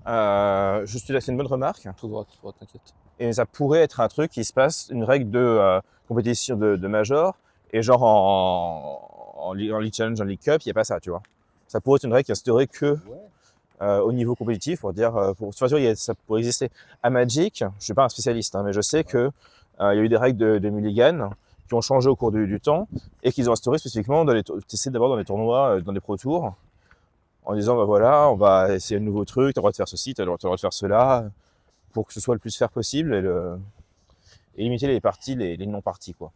c'est une bonne remarque. Tout droit, t'inquiète. Et ça pourrait être un truc qui se passe, une règle de compétition de Major, et genre en League Challenge, en League Cup, il n'y a pas ça, tu vois. Ça pourrait être une règle qui instaurerait que au niveau compétitif, pour dire, ça pourrait exister. À Magic, je ne suis pas un spécialiste, mais je sais que il y a eu des règles de mulligan qui ont changé au cours du temps et qu'ils ont instauré spécifiquement essayer d'abord dans les tournois, dans les Pro Tours, en disant voilà, on va essayer un nouveau truc, tu as le droit de faire ceci, tu as le droit de faire cela, pour que ce soit le plus fair possible et limiter les parties, les non-parties, quoi.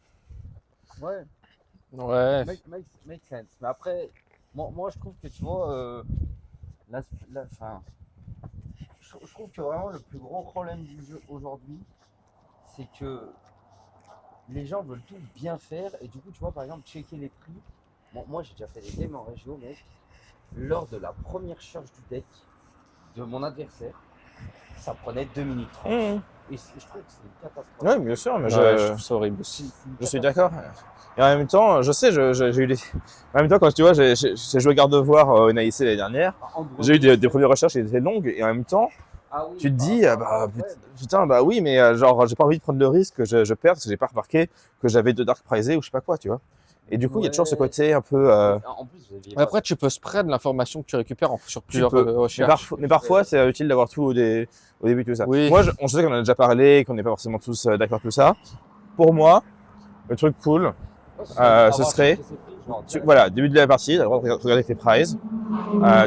Ouais. Make sense. Mais après, moi je trouve que tu vois, je trouve que vraiment le plus gros problème du jeu aujourd'hui, c'est que les gens veulent tout bien faire et du coup, tu vois, par exemple, checker les prix. Bon, moi j'ai déjà fait des games en régio, mec. Lors de la première charge du deck de mon adversaire, ça prenait 2 minutes 30. Et je trouve que c'est une catastrophe. Oui, bien sûr, mais je trouve ça horrible. Je suis d'accord. Et en même temps, je sais, j'ai eu des. En même temps, quand tu vois, j'ai joué Gardevoir au NAIC l'année dernière, j'ai eu des premières recherches qui étaient longues, et en même temps, tu te dis, putain, oui, mais genre, j'ai pas envie de prendre le risque que je perde, parce que j'ai pas remarqué que j'avais 2 Dark Prizés ou je sais pas quoi, tu vois. Et du coup, il y a toujours ce côté un peu. En plus, après, tu peux spread l'information que tu récupères sur plusieurs recherches. Mais parfois, c'est utile d'avoir tout au début de tout ça. Oui. Moi, on sait qu'on en a déjà parlé, qu'on n'est pas forcément tous d'accord tout ça. Pour moi, le truc cool, ce serait, voilà, début de la partie, tu as le droit de regarder tes prizes,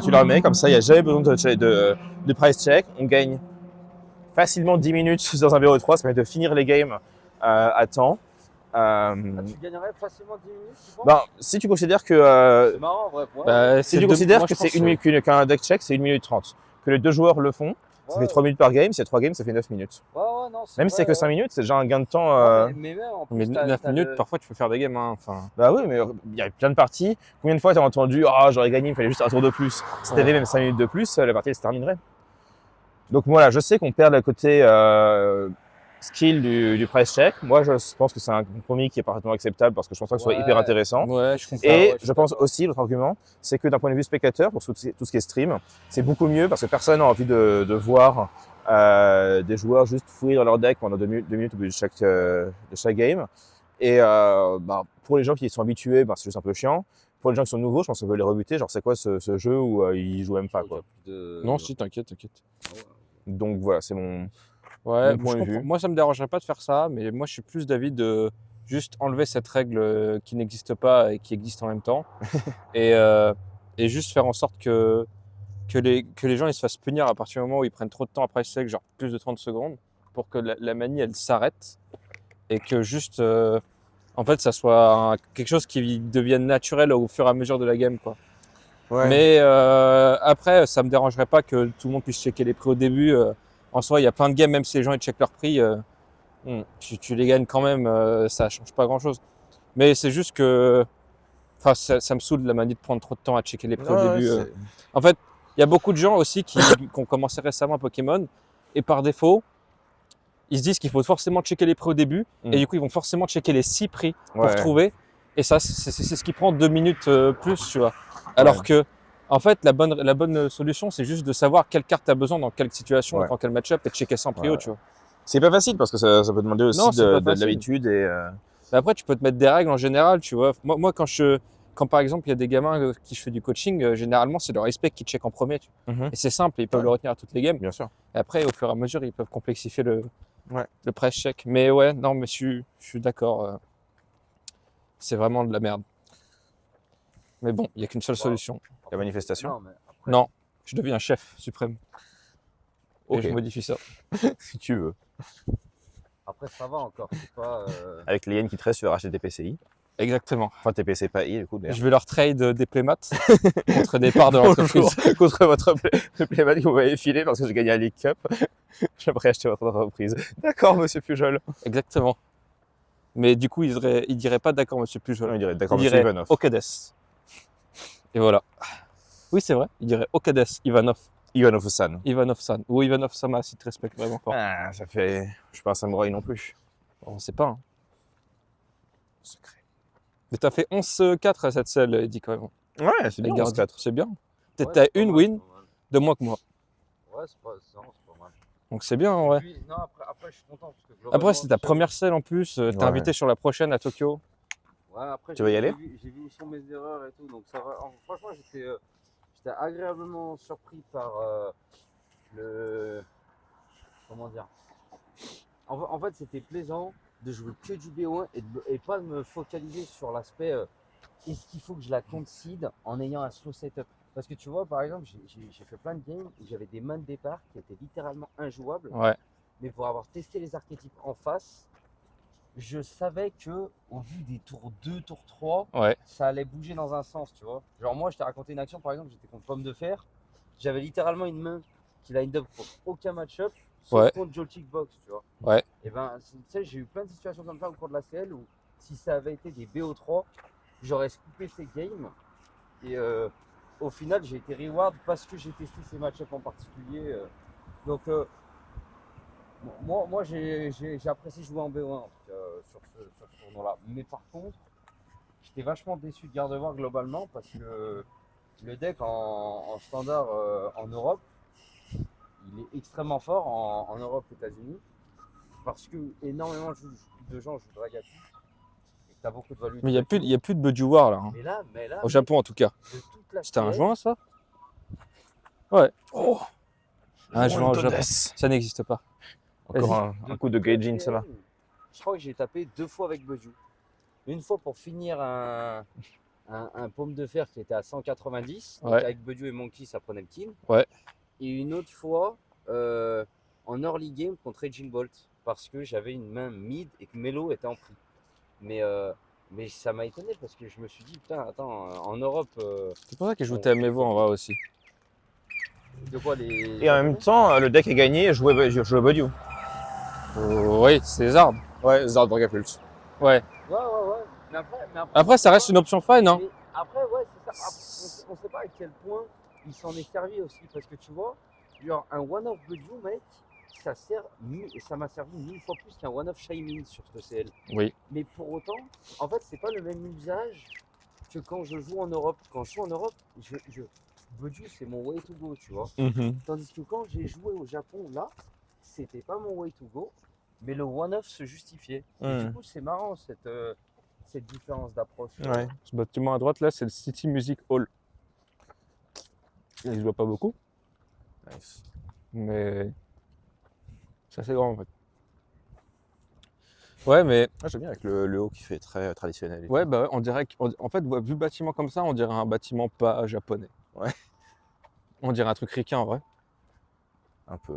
tu leur mets, comme ça, il n'y a jamais besoin de prize check, on gagne facilement 10 minutes dans un BO3, ça permet de finir les games à temps. Tu gagnerais facilement 10 minutes, si tu considères que c'est marrant, en vrai. si tu considères que c'est qu'un deck check, c'est 1 minute 30, que les 2 joueurs le font, ça fait 3 minutes par game, si il y a 3 games, ça fait 9 minutes. Non, même si c'est que 5 minutes, c'est déjà un gain de temps. Mais 9 minutes, parfois tu peux faire des games. Bah oui, mais il y a plein de parties. Combien de fois tu as entendu j'aurais gagné, il fallait juste un tour de plus. Si tu avais même 5 minutes de plus, la partie elle se terminerait. Donc voilà, je sais qu'on perd le côté skill du price check. Moi, je pense que c'est un compromis qui est parfaitement acceptable parce que je pense pas que ce soit hyper intéressant. Je pense aussi, l'autre argument, c'est que d'un point de vue spectateur, pour tout ce qui est stream, c'est beaucoup mieux parce que personne n'a envie de voir des joueurs juste fouiller dans leur deck pendant 2 minutes au bout de chaque game. Et pour les gens qui sont habitués, c'est juste un peu chiant. pour les gens qui sont nouveaux, je pense qu'on peut les rebuter. Genre, c'est quoi ce jeu où ils jouent même pas, quoi. Non, si, t'inquiète. Donc voilà, c'est mon Ouais, point de vue. moi ça me dérangerait pas de faire ça, mais moi je suis plus d'avis de juste enlever cette règle qui n'existe pas et qui existe en même temps, et, euh, et juste faire en sorte que les gens ils se fassent punir à partir du moment où ils prennent trop de temps après le select, genre plus de 30 secondes, pour que la manie elle s'arrête et que juste en fait ça soit quelque chose qui devienne naturel au fur et à mesure de la game, quoi. Ouais. Mais après, ça me dérangerait pas que tout le monde puisse checker les prix au début. En soi, il y a plein de games, même si les gens ils checkent leurs prix, tu les gagnes quand même, ça change pas grand-chose. Mais c'est juste que, enfin, ça me saoule la manie de prendre trop de temps à checker les prix au début. En fait, il y a beaucoup de gens aussi qui ont commencé récemment à Pokémon et par défaut, ils se disent qu'il faut forcément checker les prix au début et du coup, ils vont forcément checker les 6 prix pour trouver. Et ça, c'est ce qui prend 2 minutes plus, tu vois. Alors que, en fait, la bonne solution, c'est juste de savoir quelle carte tu as besoin dans quelle situation, dans quel match-up et de checker sans prio, tu vois. C'est pas facile parce que ça peut demander aussi Non, c'est pas de facile. l'habitude et Mais après, tu peux te mettre des règles en général, tu vois. Moi quand par exemple, il y a des gamins qui je fais du coaching, généralement, c'est leur respect qui check en premier, tu vois. Et c'est simple, ils peuvent le retenir à toutes les games. bien sûr. Et après, au fur et à mesure, ils peuvent complexifier le press check. Mais ouais, non, mais je suis d'accord. C'est vraiment de la merde. Mais bon, il n'y a qu'une seule solution. La manifestation. Non, mais après, Non, je deviens chef suprême. Ok. Et je modifie ça. Si tu veux. après, ça va encore. C'est pas. Avec les yens qui te restent, tu vas racheter tes PCI. Exactement. Enfin, tes PC pas I, du coup. Je vais leur trade des playmats contre des parts de l'entreprise. Contre votre playmat que vous m'avez filé parce que j'ai gagné un League Cup. J'aimerais acheter votre entreprise. D'accord, monsieur Pujol. Exactement. Mais du coup, il dirait pas d'accord, monsieur Pujol. Non, il dirait d'accord, Il monsieur dirait Ivanov. Okades. Et voilà. Oui, c'est vrai. Il dirait Okades, Ivanov. Ivanov-san. Ivanov-san. Ou Ivanov-sama, si tu respectes vraiment fort. Ah, ça fait. Je suis pas un samouraï non plus. On sait pas. Hein. Secret. Mais t'as fait 11-4 à cette selle, Eddie, quand même. Ouais, c'est bien, Avec 11-4. Gardi. C'est bien. Ouais, T'as c'est pas une mal, win c'est pas mal. de moins que moi. Ouais, c'est pas mal. Donc c'est bien, ouais. Puis, non, après, je suis content. Parce que Après, globalement, c'est ta tu sais, première selle en plus. T'es Ouais. invité sur la prochaine à Tokyo. Ouais, après, Tu vas y aller j'ai vu où sont mes erreurs et tout, donc ça va. Franchement, j'étais agréablement surpris par le. Comment dire. En fait, c'était plaisant de jouer que du BO1 et pas de me focaliser sur l'aspect est-ce qu'il faut que je la concede en ayant un slow setup. Parce que tu vois, par exemple, j'ai fait plein de games où j'avais des mains de départ qui étaient littéralement injouables, Ouais. mais pour avoir testé les archétypes en face, je savais que au bout des tours 2, tours 3, Ouais. ça allait bouger dans un sens, tu vois. Genre moi, je t'ai raconté une action, par exemple, j'étais contre Pomme de Fer, j'avais littéralement une main qui line up contre aucun match-up, sauf Ouais. contre Joe Box, tu vois. Ouais. Et ben, tu sais, j'ai eu plein de situations comme ça au cours de la CL où si ça avait été des BO3, j'aurais scoopé ces games. Et au final, j'ai été reward parce que j'ai testé ces match-up en particulier. Donc, moi j'ai apprécié jouer en BO1 en tout cas, sur ce tournoi-là. Mais par contre, j'étais vachement déçu de Gardevoir globalement parce que le deck en standard en Europe, il est extrêmement fort en Europe et États-Unis parce que énormément de gens jouent Dragapult et que tu as beaucoup de value. Mais il n'y a plus de Buddy War, là. Hein. Mais là, Au Japon, en tout cas. de toute la C'était un CL, juin, ça? Ouais. Oh, Un juin au Montones. Japon. Ça n'existe pas. Encore un coup de Gaijin, ça va. Je crois que j'ai tapé 2 fois avec Budju. Une fois pour finir un Pomme de Fer qui était à 190. Donc Ouais. avec Budju et Monkey, ça prenait le kill. Ouais. Et une autre fois en early game contre Raging Bolt. Parce que j'avais une main mid et que Melo était en prix. Mais ça m'a étonné parce que je me suis dit, putain, attends, en Europe. C'est pour ça que je jouais à Mevo en vrai aussi. De quoi les. Et en même temps, le deck est gagné, je jouais Body. Oui, c'est Zard. Ouais, Zard Dragapult. Ouais. Ouais. Mais Après, ça reste une option fine, hein. Mais après, ouais, c'est ça. Après, on sait pas à quel point il s'en est servi aussi. Parce que tu vois, genre un one-off Budju, mec, ça m'a servi 1000 fois plus qu'un one-off Shining sur ce CL. Oui. Mais pour autant, en fait, c'est pas le même usage que quand je joue en Europe. Quand je joue en Europe, Budju, c'est mon way to go, tu vois. Tandis que quand j'ai joué au Japon, là, c'était pas mon way to go, mais le one-off se justifiait. Et du coup, c'est marrant cette différence d'approche. Ouais. Ce bâtiment à droite, là, c'est le City Music Hall. Il se voit pas beaucoup, Nice. mais c'est assez grand en fait. Ouais, mais Ah, j'aime bien avec le haut qui fait très traditionnel. Et ouais, tout. bah ouais, on dirait en fait, vu le bâtiment comme ça, on dirait un bâtiment pas japonais. Ouais. On dirait un truc ricain en vrai. Un peu.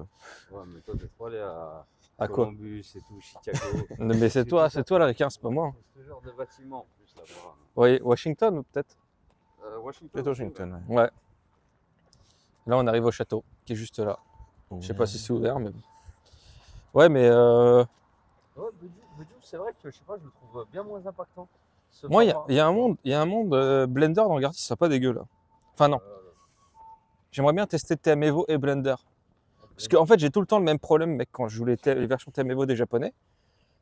Ouais, mais toi, t'es trop allé à À quoi? Columbus et tout, Chicago. Mais c'est toi le ricain, c'est pas moi, hein. Ce genre de bâtiment en plus là-bas. Ouais, Washington ou peut-être? Washington. Peut-être Washington, Ouais. Là, on arrive au château, qui est juste là. ouais. Je sais pas si c'est ouvert, mais bon. Ouais, mais Ouais, Bedu, c'est vrai que je sais pas, je le trouve bien moins impactant. Ce moi, il format. y a un monde Blender dans le Garty, ça sera pas dégueu là. Enfin non, j'aimerais bien tester TM Evo et Blender. Parce qu'en fait, j'ai tout le temps le même problème, mec, quand je joue les versions TM Evo des japonais,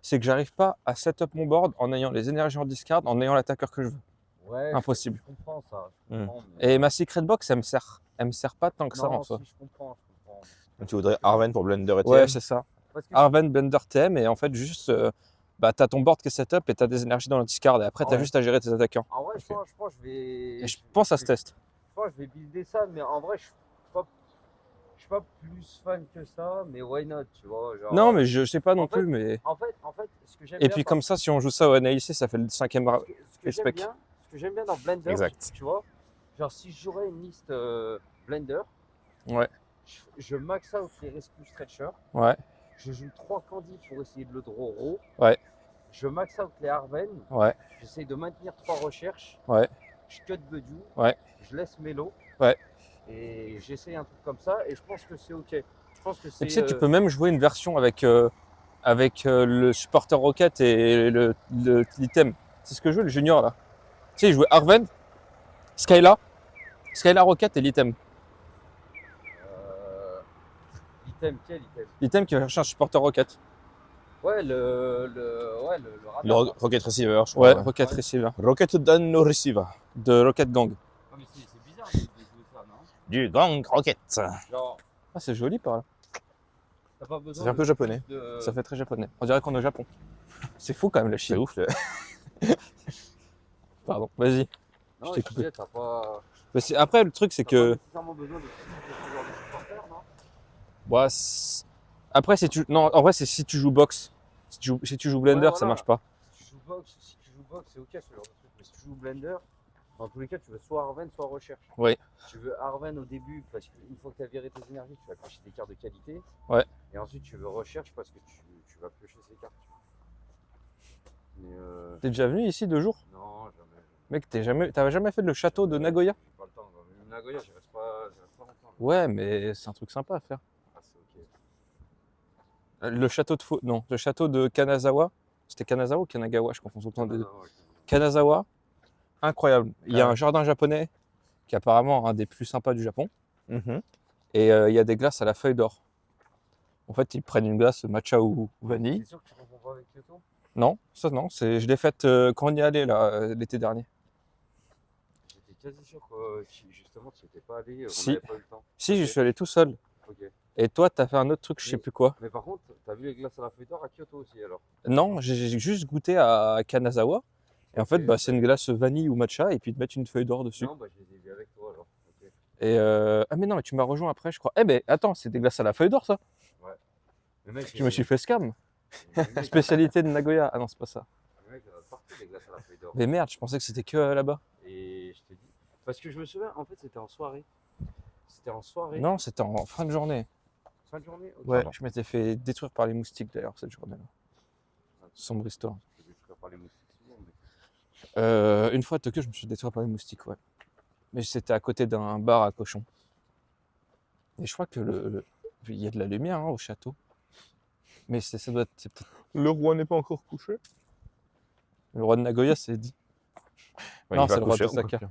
c'est que j'arrive pas à setup mon board en ayant les énergies en discard, en ayant l'attaqueur que je veux. Ouais, Impossible. Je comprends ça. Je comprends, Et ma Secret Box, elle me sert pas tant que ça en non, soi. si, je comprends. Donc, tu voudrais Arven pour Blender et Ouais, TM? c'est ça. Parce que Arven, Blender, TM, et en fait, juste, bah, t'as ton board qui est setup et t'as des énergies dans le discard, et après, Ah t'as ouais. juste à gérer tes attaquants. en vrai, je pense que je vais. Et je pense à ce test. Je pense que je vais builder ça, mais en vrai, je suis pas plus fan que ça, mais why not, tu vois. Genre, Non, mais je sais pas non en fait, plus, mais. En fait, ce que j'aime Et bien. puis, comme ça, si on joue ça au NAIC, ça fait le 5e spec. Ce que j'aime bien dans Blender, Exact. tu vois, genre si je jouerais une liste Blender, Ouais, je max out les rescue stretchers, ouais, je joue 3 candies pour essayer de le draw raw, ouais, je max out les Arven, ouais, j'essaye de maintenir 3 recherches, ouais, je cut Bedu, ouais, je laisse Melo, ouais. et j'essaye un truc comme ça, et je pense que c'est ok. Je pense que Et c'est. tu sais, tu peux même jouer une version avec, le supporter Rocket et l'item. C'est ce que je joue, le junior là. Tu sais, il jouait Arven, Skyla Rocket et l'item. L'item, quel item? L'item qui va chercher un supporter Rocket. Ouais, le radar. Le là. Rocket Receiver, je Ouais, crois. Rocket Ouais. Receiver. Rocket Dano Receiver. De Rocket Gang. Non, mais c'est bizarre de jouer ça, non? Du Gang Rocket. Genre, Ah, c'est joli par là. t'as pas besoin. Ça fait un de peu japonais. plus de- Ça fait très japonais. On dirait qu'on est au Japon. C'est fou quand même la C'est Chine. ouf. Pardon, vas-y. Non, t'ai je coupé. disais, t'as pas. Mais après, le truc, c'est T'as que. pas nécessairement besoin de ce genre de supporter, non? Bah, après, si tu. Non, en vrai, c'est si tu joues box. Si tu joues Blender, Ouais, ça voilà. marche pas. Si tu joues box, c'est ok ce genre de truc. Mais si tu joues Blender, dans tous les cas, tu veux soit Arven, soit recherche. Oui. Tu veux Arven au début parce qu'une fois que tu as viré tes énergies, tu vas piocher des cartes de qualité. Ouais. Et ensuite, tu veux recherche parce que tu vas piocher ces cartes. Mais T'es déjà venu ici 2 jours? non, jamais. Mec, t'avais jamais fait le château de Nagoya? J'ai pas le temps. Même Nagoya, j'y reste pas longtemps. Ouais, mais c'est un truc sympa à faire. Ah, c'est ok. Le château non, le château de Kanazawa. C'était Kanazawa ou Kanagawa? Je confonds tout le temps. Non, ok. Kanazawa, incroyable. Il y a Ah. un jardin japonais qui est apparemment un des plus sympas du Japon. Mhm. Et il y a des glaces à la feuille d'or. En fait, ils prennent une glace matcha ou vanille. T'es sûr que tu confonds pas avec Kyoto? Non, ça non. Je l'ai faite quand on y allait là, l'été dernier. J'étais quasi sûr que justement tu n'y étais pas allé, on Si. n'avait pas eu le temps. Si, Ok. je suis allé tout seul. Ok. Et toi, t'as fait un autre truc, je sais Oui. plus quoi. Mais par contre, t'as vu les glaces à la feuille d'or à Kyoto aussi alors? Non, j'ai juste goûté à Kanazawa. Et en fait, Ok. bah, c'est une glace vanille ou matcha et puis de mettre une feuille d'or dessus. Non, bah je les ai vus avec toi alors. Ok. Et ah mais non, mais tu m'as rejoint après, je crois. Eh ben attends, c'est des glaces à la feuille d'or ça. Le mec, Je me suis fait scam. le mec- Spécialité de Nagoya. Ah non, c'est pas ça. le mec, il y en a partout des glaces à la feuille d'or. Mais merde, je pensais que c'était que là-bas. Et je te dis. Parce que je me souviens, en fait, c'était en soirée. C'était en soirée. Non, c'était en fin de journée. Fin de journée? Ok. Ouais, je m'étais fait détruire par les moustiques d'ailleurs cette journée-là. Sombre histoire. Je vais te faire parler moustique souvent, mais- Une fois à Tokyo, je me suis détruit par les moustiques, ouais. Mais c'était à côté d'un bar à cochons. Et je crois que il y a de la lumière hein, au château. Mais ça doit être. C'est peut-être. Le roi n'est pas encore couché. Le roi de Nagoya, c'est dit. Ouais, Non, il va c'est le roi coucher, d'Osaka. on peut-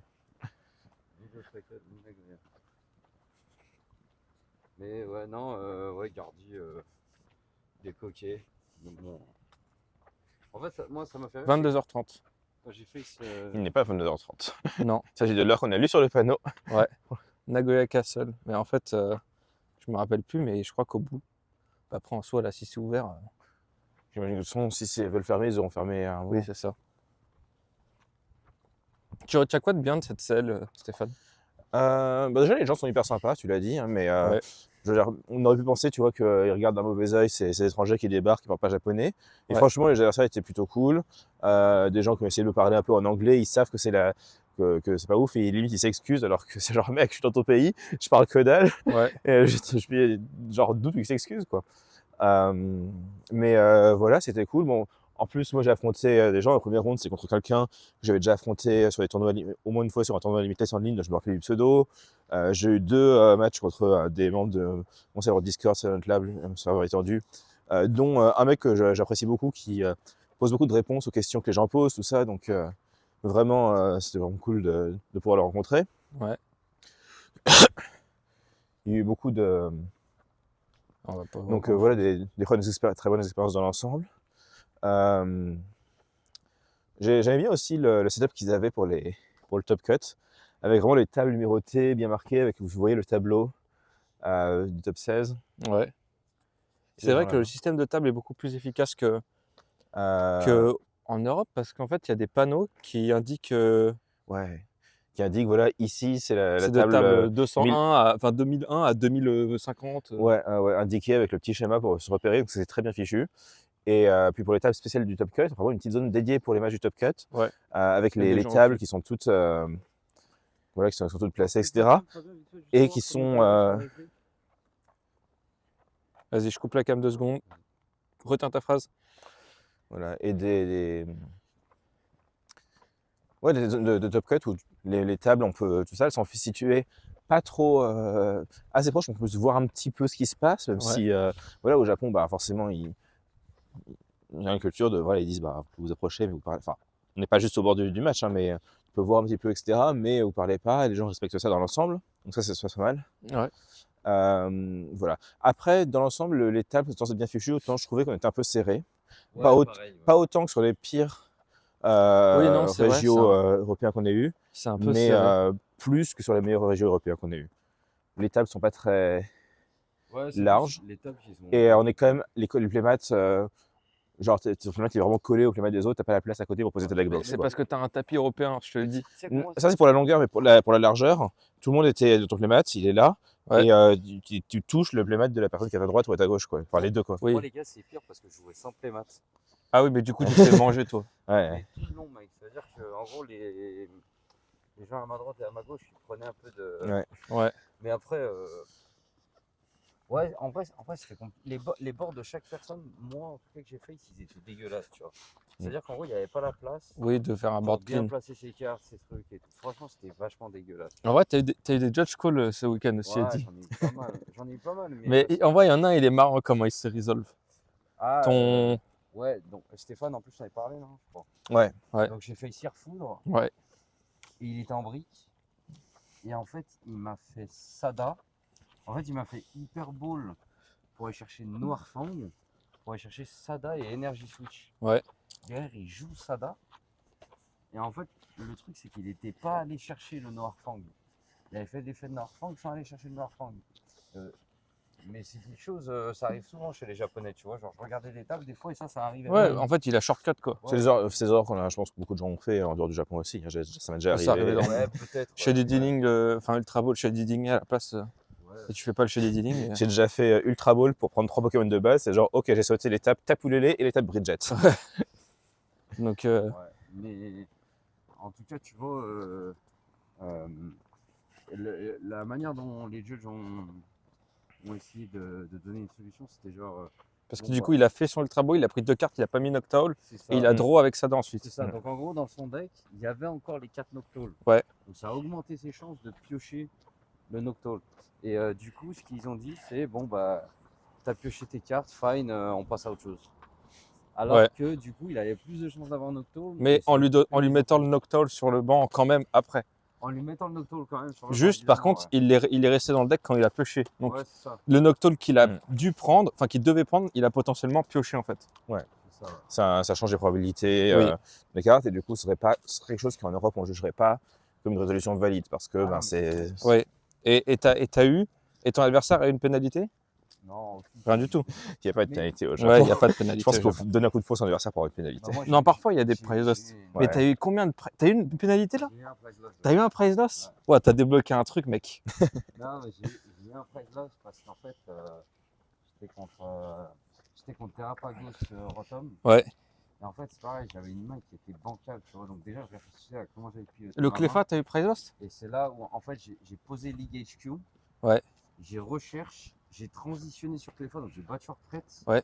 Mais ouais, non, ouais, Gardi, des coquets. Donc bon. En fait, moi, ça m'a fait rire. 22h30. Quand j'ai fait Il n'est pas 22h30. Non, Il s'agit de l'heure qu'on a lu sur le panneau. Nagoya Castle. Mais en fait, je me rappelle plus, mais je crois qu'au bout. Après, en soi, là, si c'est ouvert. J'imagine que de toute façon, si ils veulent fermer, ils auront fermé un Oui, c'est ça. Tu retiens quoi de bien de cette selle, Stéphane? Déjà, les gens sont hyper sympas, tu l'as dit, hein, mais Ouais. je veux dire, on aurait pu penser, tu vois, qu'ils regardent d'un mauvais œil ces étrangers qui débarquent, qui parlent pas japonais. Et Ouais. franchement, les adversaires étaient plutôt cool. Des gens qui ont essayé de me parler un peu en anglais, ils savent que que c'est pas ouf et limite ils s'excusent alors que c'est genre mec, je suis dans ton pays, je parle que dalle. Ouais. Et je suis genre doute qu'ils s'excusent quoi. Mais voilà, c'était cool. Bon, en plus, moi j'ai affronté des gens. La première ronde, c'est contre quelqu'un que j'avais déjà affronté sur des tournois, au moins une fois sur un tournoi limité en ligne. Je me rappelle du pseudo. J'ai eu 2 matchs contre des membres de mon serveur Discord, Silent Lab, un serveur étendu, dont un mec que j'apprécie beaucoup qui pose beaucoup de réponses aux questions que les gens posent, tout ça. Donc vraiment, c'était vraiment cool de pouvoir le rencontrer. Ouais. Il y a eu beaucoup de. On va pas Donc voilà, des très bonnes expériences dans l'ensemble. J'aimais bien aussi le setup qu'ils avaient pour le top cut, avec vraiment les tables numérotées, bien marquées, avec vous voyez le tableau du top 16. Ouais. C'est vrai que le système de table est beaucoup plus efficace que Euh, en Europe, parce qu'en fait, il y a des panneaux qui indiquent ouais, qui indique voilà, ici c'est la c'est de table table 201 enfin 2001 à 2050. ouais, ouais, indiquée avec le petit schéma pour se repérer, donc c'est très bien fichu. Et puis pour les tables spéciales du top cut, on va avoir une petite zone dédiée pour les matchs du top cut, Ouais. avec Il y a des les gens tables qui- qui sont toutes voilà, qui sont toutes placées, etc. Et qui sont Vas-y, je coupe la cam 2 secondes. Retiens ta phrase. voilà, et ouais, des zones de top cut où les tables, on peut, tout ça, elles sont situées pas trop assez proches, on peut se voir un petit peu ce qui se passe, même Ouais. si voilà, au Japon, bah forcément, il y a une culture de voilà, ils disent bah vous pouvez vous approcher, mais vous parlez, enfin, on n'est pas juste au bord du match, hein, mais on peut voir un petit peu, etc. Mais vous parlez pas, et les gens respectent ça dans l'ensemble, donc ça c'est pas mal. Ouais. Voilà. Après, dans l'ensemble, les tables, autant c'est bien fichu, autant je trouvais qu'on était un peu serré. Ouais, Pas, pareil, ouais. pas autant que sur les pires Oui, non, c'est vrai, régios ça. européens qu'on ait eu, C'est un peu mais serré. plus que sur les meilleurs régios européens qu'on ait eu. Les tables sont pas très Ouais, c'est larges plus les tables qui sont. et on est quand même les playmats, genre ton playmat il est vraiment collé au playmat des autres, t'as pas la place à côté pour poser ta deck box. C'est quoi. parce que tu as un tapis européen, je te le dis. Tu sais comment Ça c'est pour la longueur, mais pour la largeur, tout le monde était de ton playmat, il est là. Ouais. Et tu touches le playmat de la personne qui est à ta droite ou à ta gauche, quoi. Enfin, les deux, quoi. Oui. Moi, les gars, c'est pire parce que je jouais sans playmat. Ah oui, mais du coup, tu te fais manger, toi. Ouais. Mais tout le long, mec. C'est-à-dire que, en gros, les gens à ma droite et à ma gauche, ils prenaient un peu de. Ouais. Ouais. Mais après, ouais, en vrai c'était compliqué. Les bords de chaque personne, moi, en tout cas, que j'ai fait, ils étaient dégueulasses, tu vois. C'est-à-dire qu'en gros, il n'y avait pas la place Oui, de faire un pour board bien clean. placer ses cartes, ses trucs et tout. Franchement, c'était vachement dégueulasse. En vrai, t'as eu des judge calls ce week-end aussi, Ouais, Eddie. j'en ai eu pas mal. J'en ai eu pas mal. Mais en vrai, il y en a un, il est marrant comment il se résolve. Ah, Ton. ouais, donc Stéphane, en plus, j'en ai parlé, non, je crois. Ouais. Ouais. Donc j'ai fait Cire Foudre, Ouais. et il était en brique. Et en fait, il m'a fait Sada. En fait, il m'a fait Hyper Ball pour aller chercher Noir Fang, pour aller chercher Sada et Energy Switch. Ouais. Derrière, il joue Sada. Et en fait, le truc, c'est qu'il n'était pas allé chercher le Noir Fang. Il avait fait l'effet de Noir Fang sans aller chercher le Noir Fang. Mais c'est quelque chose, ça arrive souvent chez les Japonais, tu vois. Genre, je regardais les tables des fois et ça arrivait. Ouais, en fait, il a shortcut, quoi. C'est des erreurs qu'on a, je pense que beaucoup de gens ont fait en dehors du Japon aussi. Ça m'est déjà Ça arrivé. arrivait dans- Ouais, peut-être. Shady ouais. Dealing, enfin Ultra Ball, Shady Dealing à la place. Ouais. Et tu fais pas le Shady Dealing. J'ai déjà fait Ultra Ball pour prendre 3 Pokémon de base. C'est genre, ok, j'ai sauté l'étape Tapoulélé et l'étape Bridget. Donc, Ouais, mais en tout cas, tu vois, la manière dont les judges ont essayé de donner une solution, c'était genre. parce que Bon, du bah. coup, il a fait son Ultra Ball, il a pris 2 cartes, il a pas mis Noctowl, C'est ça. et il a draw avec ça ensuite. C'est ça. Donc en gros, dans son deck, il y avait encore les 4 Noctowl. Ouais. Donc ça a augmenté ses chances de piocher le Noctowl. Et du coup, ce qu'ils ont dit, c'est bon, bah, t'as pioché tes cartes, fine, on passe à autre chose. Alors Ouais. que du coup, il avait plus de chances d'avoir Noctowl. Mais et en c'est lui, plus en lui les mettant autres. le Noctowl sur le banc quand même après. En lui mettant le Noctowl quand même sur le Juste, banc, par évidemment, contre, il est resté dans le deck quand il a pioché. Donc, ouais, c'est ça. le Noctowl qu'il a Mm. dû prendre, enfin qu'il devait prendre, il a potentiellement pioché en fait. C'est ça, ouais. Ça change les probabilités Oui. des cartes et du coup, ce serait quelque chose qu'en Europe, on ne jugerait pas comme une résolution valide parce que Ah, ben, c'est. Ouais. Et ton adversaire a une pénalité? Non, Rien du tout. Il n'y a pas de Mais- pénalité au Japon. Ouais, il n'y a pas de pénalité. Je pense qu'il au faut Japon. donner un coup de pouce à son adversaire pour avoir une pénalité. Bah, moi, Non, j'ai- parfois, il y a des j'ai- prize lost. j'ai- Mais Ouais. t'as eu combien de T'as eu une pénalité là? j'ai eu un prize loss. T'as eu un prize loss? Ouais, t'as débloqué un truc, mec. Non, mais j'ai eu un prize loss parce qu'en fait, j'étais contre Terrapagos Rotom. Ouais. Et en fait, c'est pareil, j'avais une main qui était bancale, tu vois. Donc déjà, je réfléchissais à comment j'avais pu Le Cleffa, t'as eu prize lost? Et c'est là où, en fait, j'ai posé League HQ. Ouais. J'ai recherche, j'ai transitionné sur Cleffa, donc j'ai battu sur retraite. Ouais.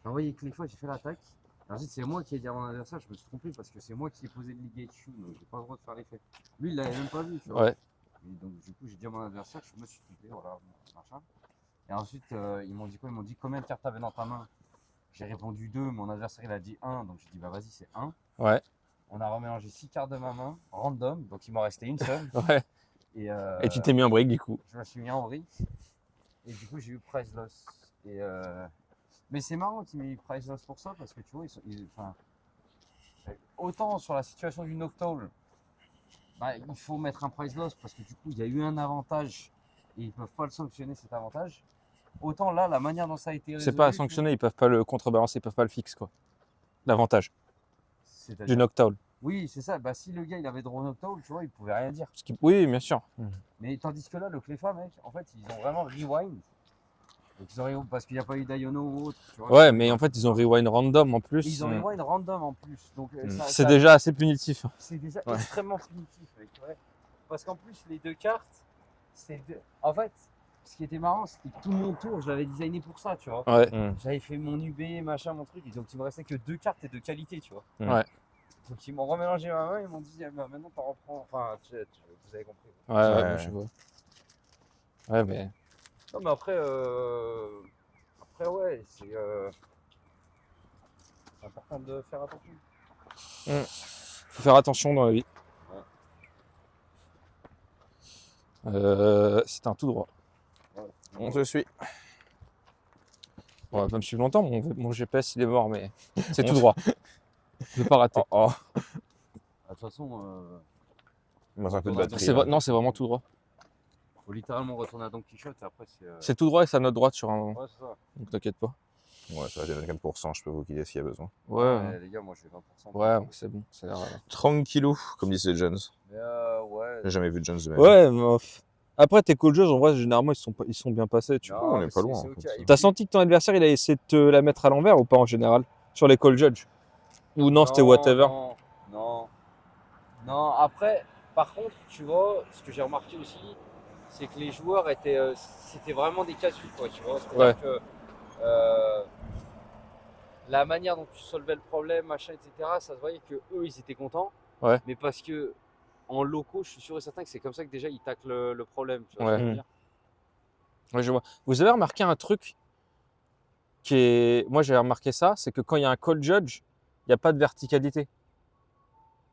J'ai envoyé Cleffa, j'ai fait l'attaque. Ensuite, c'est moi qui ai dit à mon adversaire, je me suis trompé parce que c'est moi qui ai posé le League HQ, donc j'ai pas le droit de faire l'effet. Lui, il l'avait même pas vu, tu vois. Ouais. Et donc, du coup, j'ai dit à mon adversaire, je me suis trompé, voilà, machin. Et ensuite, ils m'ont dit quoi? Ils m'ont dit combien de cartes t'avais dans ta main? J'ai répondu 2, mon adversaire il a dit 1, donc j'ai dit bah vas-y, c'est 1. Ouais. On a remélangé 6 cartes de ma main, random, donc il m'en restait une seule. Ouais. Et tu t'es mis en brique du coup. Je me suis mis en brique. Et du coup, j'ai eu prize loss. Mais c'est marrant qu'ils m'aient eu prize loss pour ça, parce que tu vois, enfin, autant sur la situation du Noctowl, bah, il faut mettre un prize loss parce que du coup, il y a eu un avantage et ils peuvent pas le sanctionner cet avantage. Autant là, la manière dont ça a été C'est pas à résolu, sanctionner, ils peuvent pas le contrebalancer, ils peuvent pas le fixer quoi. L'avantage c'est-à-dire- du Noctowl. Oui, c'est ça. Bah, si le gars il avait droit au Noctowl, tu vois, il pouvait rien dire. Oui, bien sûr. Mais tandis que là, le Cleffa, mec, en fait, ils ont vraiment rewind. Donc, parce qu'il n'y a pas eu d'Iono ou autre. Tu vois. Ouais, mais en fait, ils ont rewind random en Et plus. ils ont rewind random en plus. Donc, C'est déjà assez punitif. c'est déjà Ouais. extrêmement punitif, mec. Ouais. Parce qu'en plus, les deux cartes, en fait, ce qui était marrant, c'était que tout mon tour, je l'avais designé pour ça, tu vois. Ouais. J'avais fait mon UB, machin, mon truc, et donc il me restait que 2 cartes et de qualité, tu vois. Ouais. Donc ils m'ont remélangé ma main, ils m'ont dit, ah, bah, maintenant t'en reprends. Enfin, vous avez compris. Ouais, ouais, Ouais. moi, je vois. Ouais, mais. Non, mais après, ouais, c'est important de faire attention. Faut faire attention dans la vie. C'est un tout droit. On se suit. On va pas me suivre longtemps, mon GPS il est mort, mais c'est tout droit. Je vais pas rater. Oh, De toute façon, il manque un peu de Faudra batterie. C'est là. Non, c'est vraiment tout droit. faut littéralement retourner à Don Quichotte et après c'est. C'est tout droit et ça note droite sur un moment. Ouais, c'est ça. Donc t'inquiète pas. Ouais, ça va être 24%, je peux vous guider s'il y a besoin. Ouais, Les gars, moi je fais 20%. ouais, c'est bon. Ça a l'air. Tranquillou, comme disent les Jones. Mais ouais. J'ai jamais vu de Jones de même. Ouais, mais après tes call jeux en vrai généralement ils sont bien passés. Tu vois. Non, on est mais pas loin, c'est en ok. fait. Et T'as puis- senti que ton adversaire il a essayé de te la mettre à l'envers ou pas en général sur les call judge? Ou non, c'était whatever. Non, après, par contre, tu vois, ce que j'ai remarqué aussi, c'est que les joueurs étaient. C'était vraiment des casse-suites, quoi, tu vois. C'est-à-dire Ouais. que la manière dont tu solvais le problème, machin, etc., ça se voyait que eux, ils étaient contents. Ouais. Mais parce que en locaux, je suis sûr et certain que c'est comme ça que déjà ils taclent le problème. Tu vois Ouais. ce que je veux dire. Ouais, je vois. Vous avez remarqué un truc qui est. Moi j'ai remarqué ça, c'est que quand il y a un call judge, il n'y a pas de verticalité.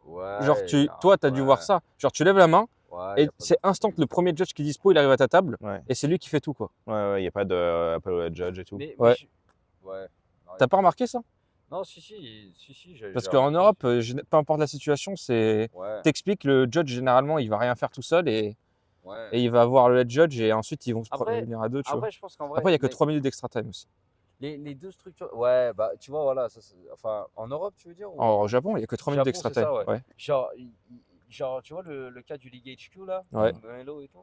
Ouais, Genre toi t'as dû voir ça. Genre tu lèves la main Ouais, et c'est instant que le premier judge qui est dispo il arrive à ta table Ouais, et c'est lui qui fait tout quoi. ouais, il n'y a pas de appel au judge et tout. Ouais. Ouais. Non, T'as pas remarqué ça? Non, si. Parce qu'en Europe, peu importe la situation, c'est Ouais, t'expliques le judge généralement il va rien faire tout seul et ouais. il va voir le head judge et ensuite ils vont se Après- venir à deux. Tu vois. Après, je pense qu'en vrai. Après il y a que les- 3 minutes d'extra time aussi. Les deux structures. Ouais, bah tu vois, voilà. Enfin, en Europe, tu veux dire ou- Au Japon il y a que 3 minutes Japon, d'extra c'est time. ça, ouais. Ouais. Genre, tu vois le cas du League HQ là, Ouais. Melo et tout.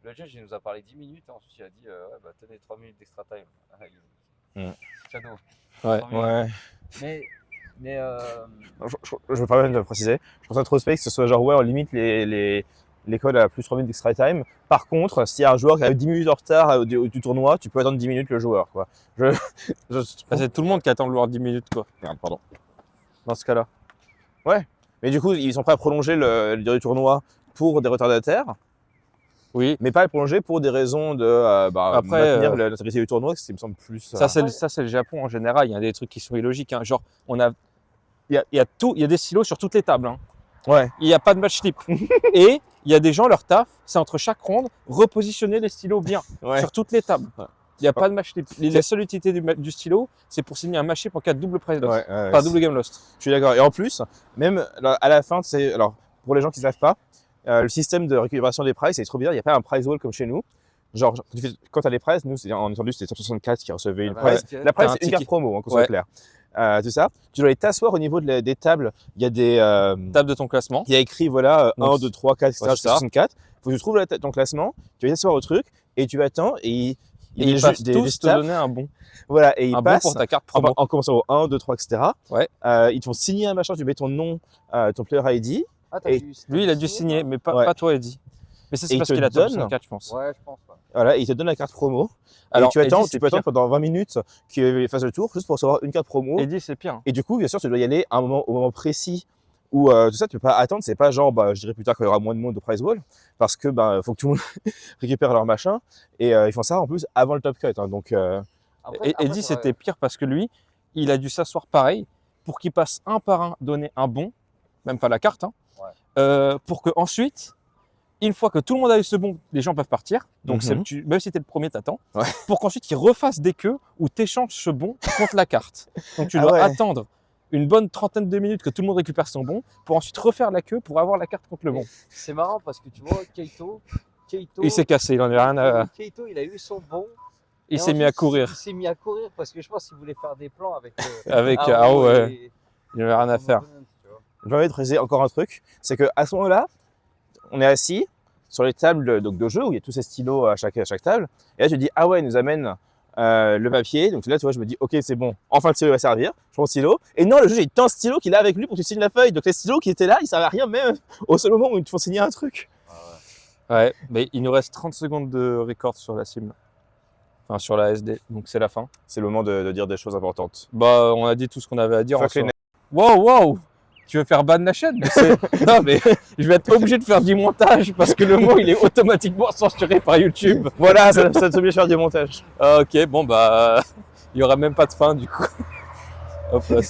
Le judge, il nous a parlé 10 minutes et ensuite il a dit ouais, bah tenez 3 minutes d'extra time. Ah, cadeau. Ouais. 3 minutes. Ouais. Mais Je me permets de préciser. Je pense à trop space que ce soit genre, ouais, on limite les codes à plus 3 minutes d'extra time. Par contre, s'il y a un joueur qui a eu 10 minutes de retard du tournoi, tu peux attendre 10 minutes le joueur, quoi. Bah, c'est tout le monde qui attend le voir 10 minutes quoi. Merde, pardon. Dans ce cas-là. Mais du coup, ils sont prêts à prolonger le durée du tournoi pour des retardataires, Oui. mais pas à le prolonger pour des raisons de Après, maintenir l'intégrité du tournoi, ce qui me semble plus. Ça, c'est le Japon en général. Il y a des trucs qui sont illogiques. Hein. Genre, il y a tout, il y a des silos sur toutes les tables. Hein. Ouais. Il n'y a pas de match type. Et il y a des gens, leur taf, c'est entre chaque ronde, repositionner les stylos bien Ouais. sur toutes les tables. Ouais. Il n'y a pas de match type. La seule utilité du stylo, c'est pour signer un match type en cas de double prize loss. Ouais, Enfin, double game lost. Je suis d'accord. Et en plus, même à la fin, alors pour les gens qui ne savent pas, le système de récupération des prizes, c'est trop bien. Il n'y a pas un prize wall comme chez nous. Genre, quand t'as les presses, nous, on a entendu c'était 164 qui recevait une bah, presse. ouais. La presse, T'as un c'est une carte ticket. promo, hein, qu'on Ouais. soit clair. Tout ça. Tu dois aller t'asseoir au niveau des tables. Il y a des, Table de ton classement. il y a écrit, voilà, Donc, 1, 2, 3, 4, etc. ouais, c'est jusqu'à ça. 64. Faut que tu trouves ton classement, tu vas t'asseoir au truc, et tu attends, et Et il y a ils des passent des tous te staffs, donner un bon. voilà, et ils Un bon passent, pour ta carte en, promo. en commençant au 1, 2, 3, etc. Ouais. Ils te font signer un machin, tu mets ton nom, ton player ID, Ah, t'as Et dû- Lui, il a dû signer, signer, toi mais pas, Ouais. pas toi, Eddie. Mais ça, Et c'est il parce te qu'il a top donne- 64, je pense. Ouais, je pense pas. voilà, et ils te donnent la carte promo. Alors, et tu attends, Eddie, c'est tu peux attendre pire. pendant 20 minutes qu'il fasse le tour, juste pour recevoir une carte promo. Eddie, c'est pire. Et du coup, bien sûr, tu dois y aller à un moment, au moment précis où tout ça, tu peux pas attendre. C'est pas genre, je dirais plus tard qu'il y aura moins de monde au prize wall, parce que faut que tout le monde récupère leur machin. Et ils font ça en plus avant le top cut. Hein, donc, Et Eddie, c'était pire parce que lui, il a dû s'asseoir pareil pour qu'il passe un par un, donner un bon, même pas la carte, hein, pour que ensuite, une fois que tout le monde a eu ce bon, les gens peuvent partir. Donc, même si t'es le premier, t'attends. Ouais. Pour qu'ensuite, ils refassent des queues où t'échanges ce bon contre la carte. Donc, tu dois ouais. attendre une bonne trentaine de minutes que tout le monde récupère son bon pour ensuite refaire la queue pour avoir la carte contre le bon. C'est marrant parce que tu vois, Keito, Il s'est cassé, il en a rien à... Keito, il a eu son bon. Il Et s'est mis à ensuite, courir. Il s'est mis à courir parce que je pense qu'il voulait faire des plans avec. Avec Ao Ao, et- ouais. Il n'avait rien à faire. tu vois. j'ai envie de préciser encore un truc. C'est qu'à ce moment-là, on est assis sur les tables de jeu où il y a tous ces stylos à chaque table. Et là, tu te dis, ah ouais, ils nous amènent le papier. Donc là, tu vois, je me dis, ok, c'est bon. Enfin, le stylo va servir. Je prends le stylo. Et non, le juge, il tend un stylo qu'il a avec lui pour que tu signes la feuille. Donc les stylos qui étaient là, ils servent à rien, même au seul moment où ils te font signer un truc. Ouais, mais il nous reste 30 secondes de record sur la sim. Enfin, sur la SD, donc c'est la fin. C'est le moment de dire des choses importantes. Bah, on a dit tout ce qu'on avait à dire. Fuck en soi. les Wow, wow! Tu veux faire ban la chaîne? Non, mais je vais être obligé de faire du montage parce que le mot, il est automatiquement censuré par YouTube. Voilà, ça te oblige à faire du montage. Ah, ok, bon, bah, il y aura même pas de fin du coup. Hop là,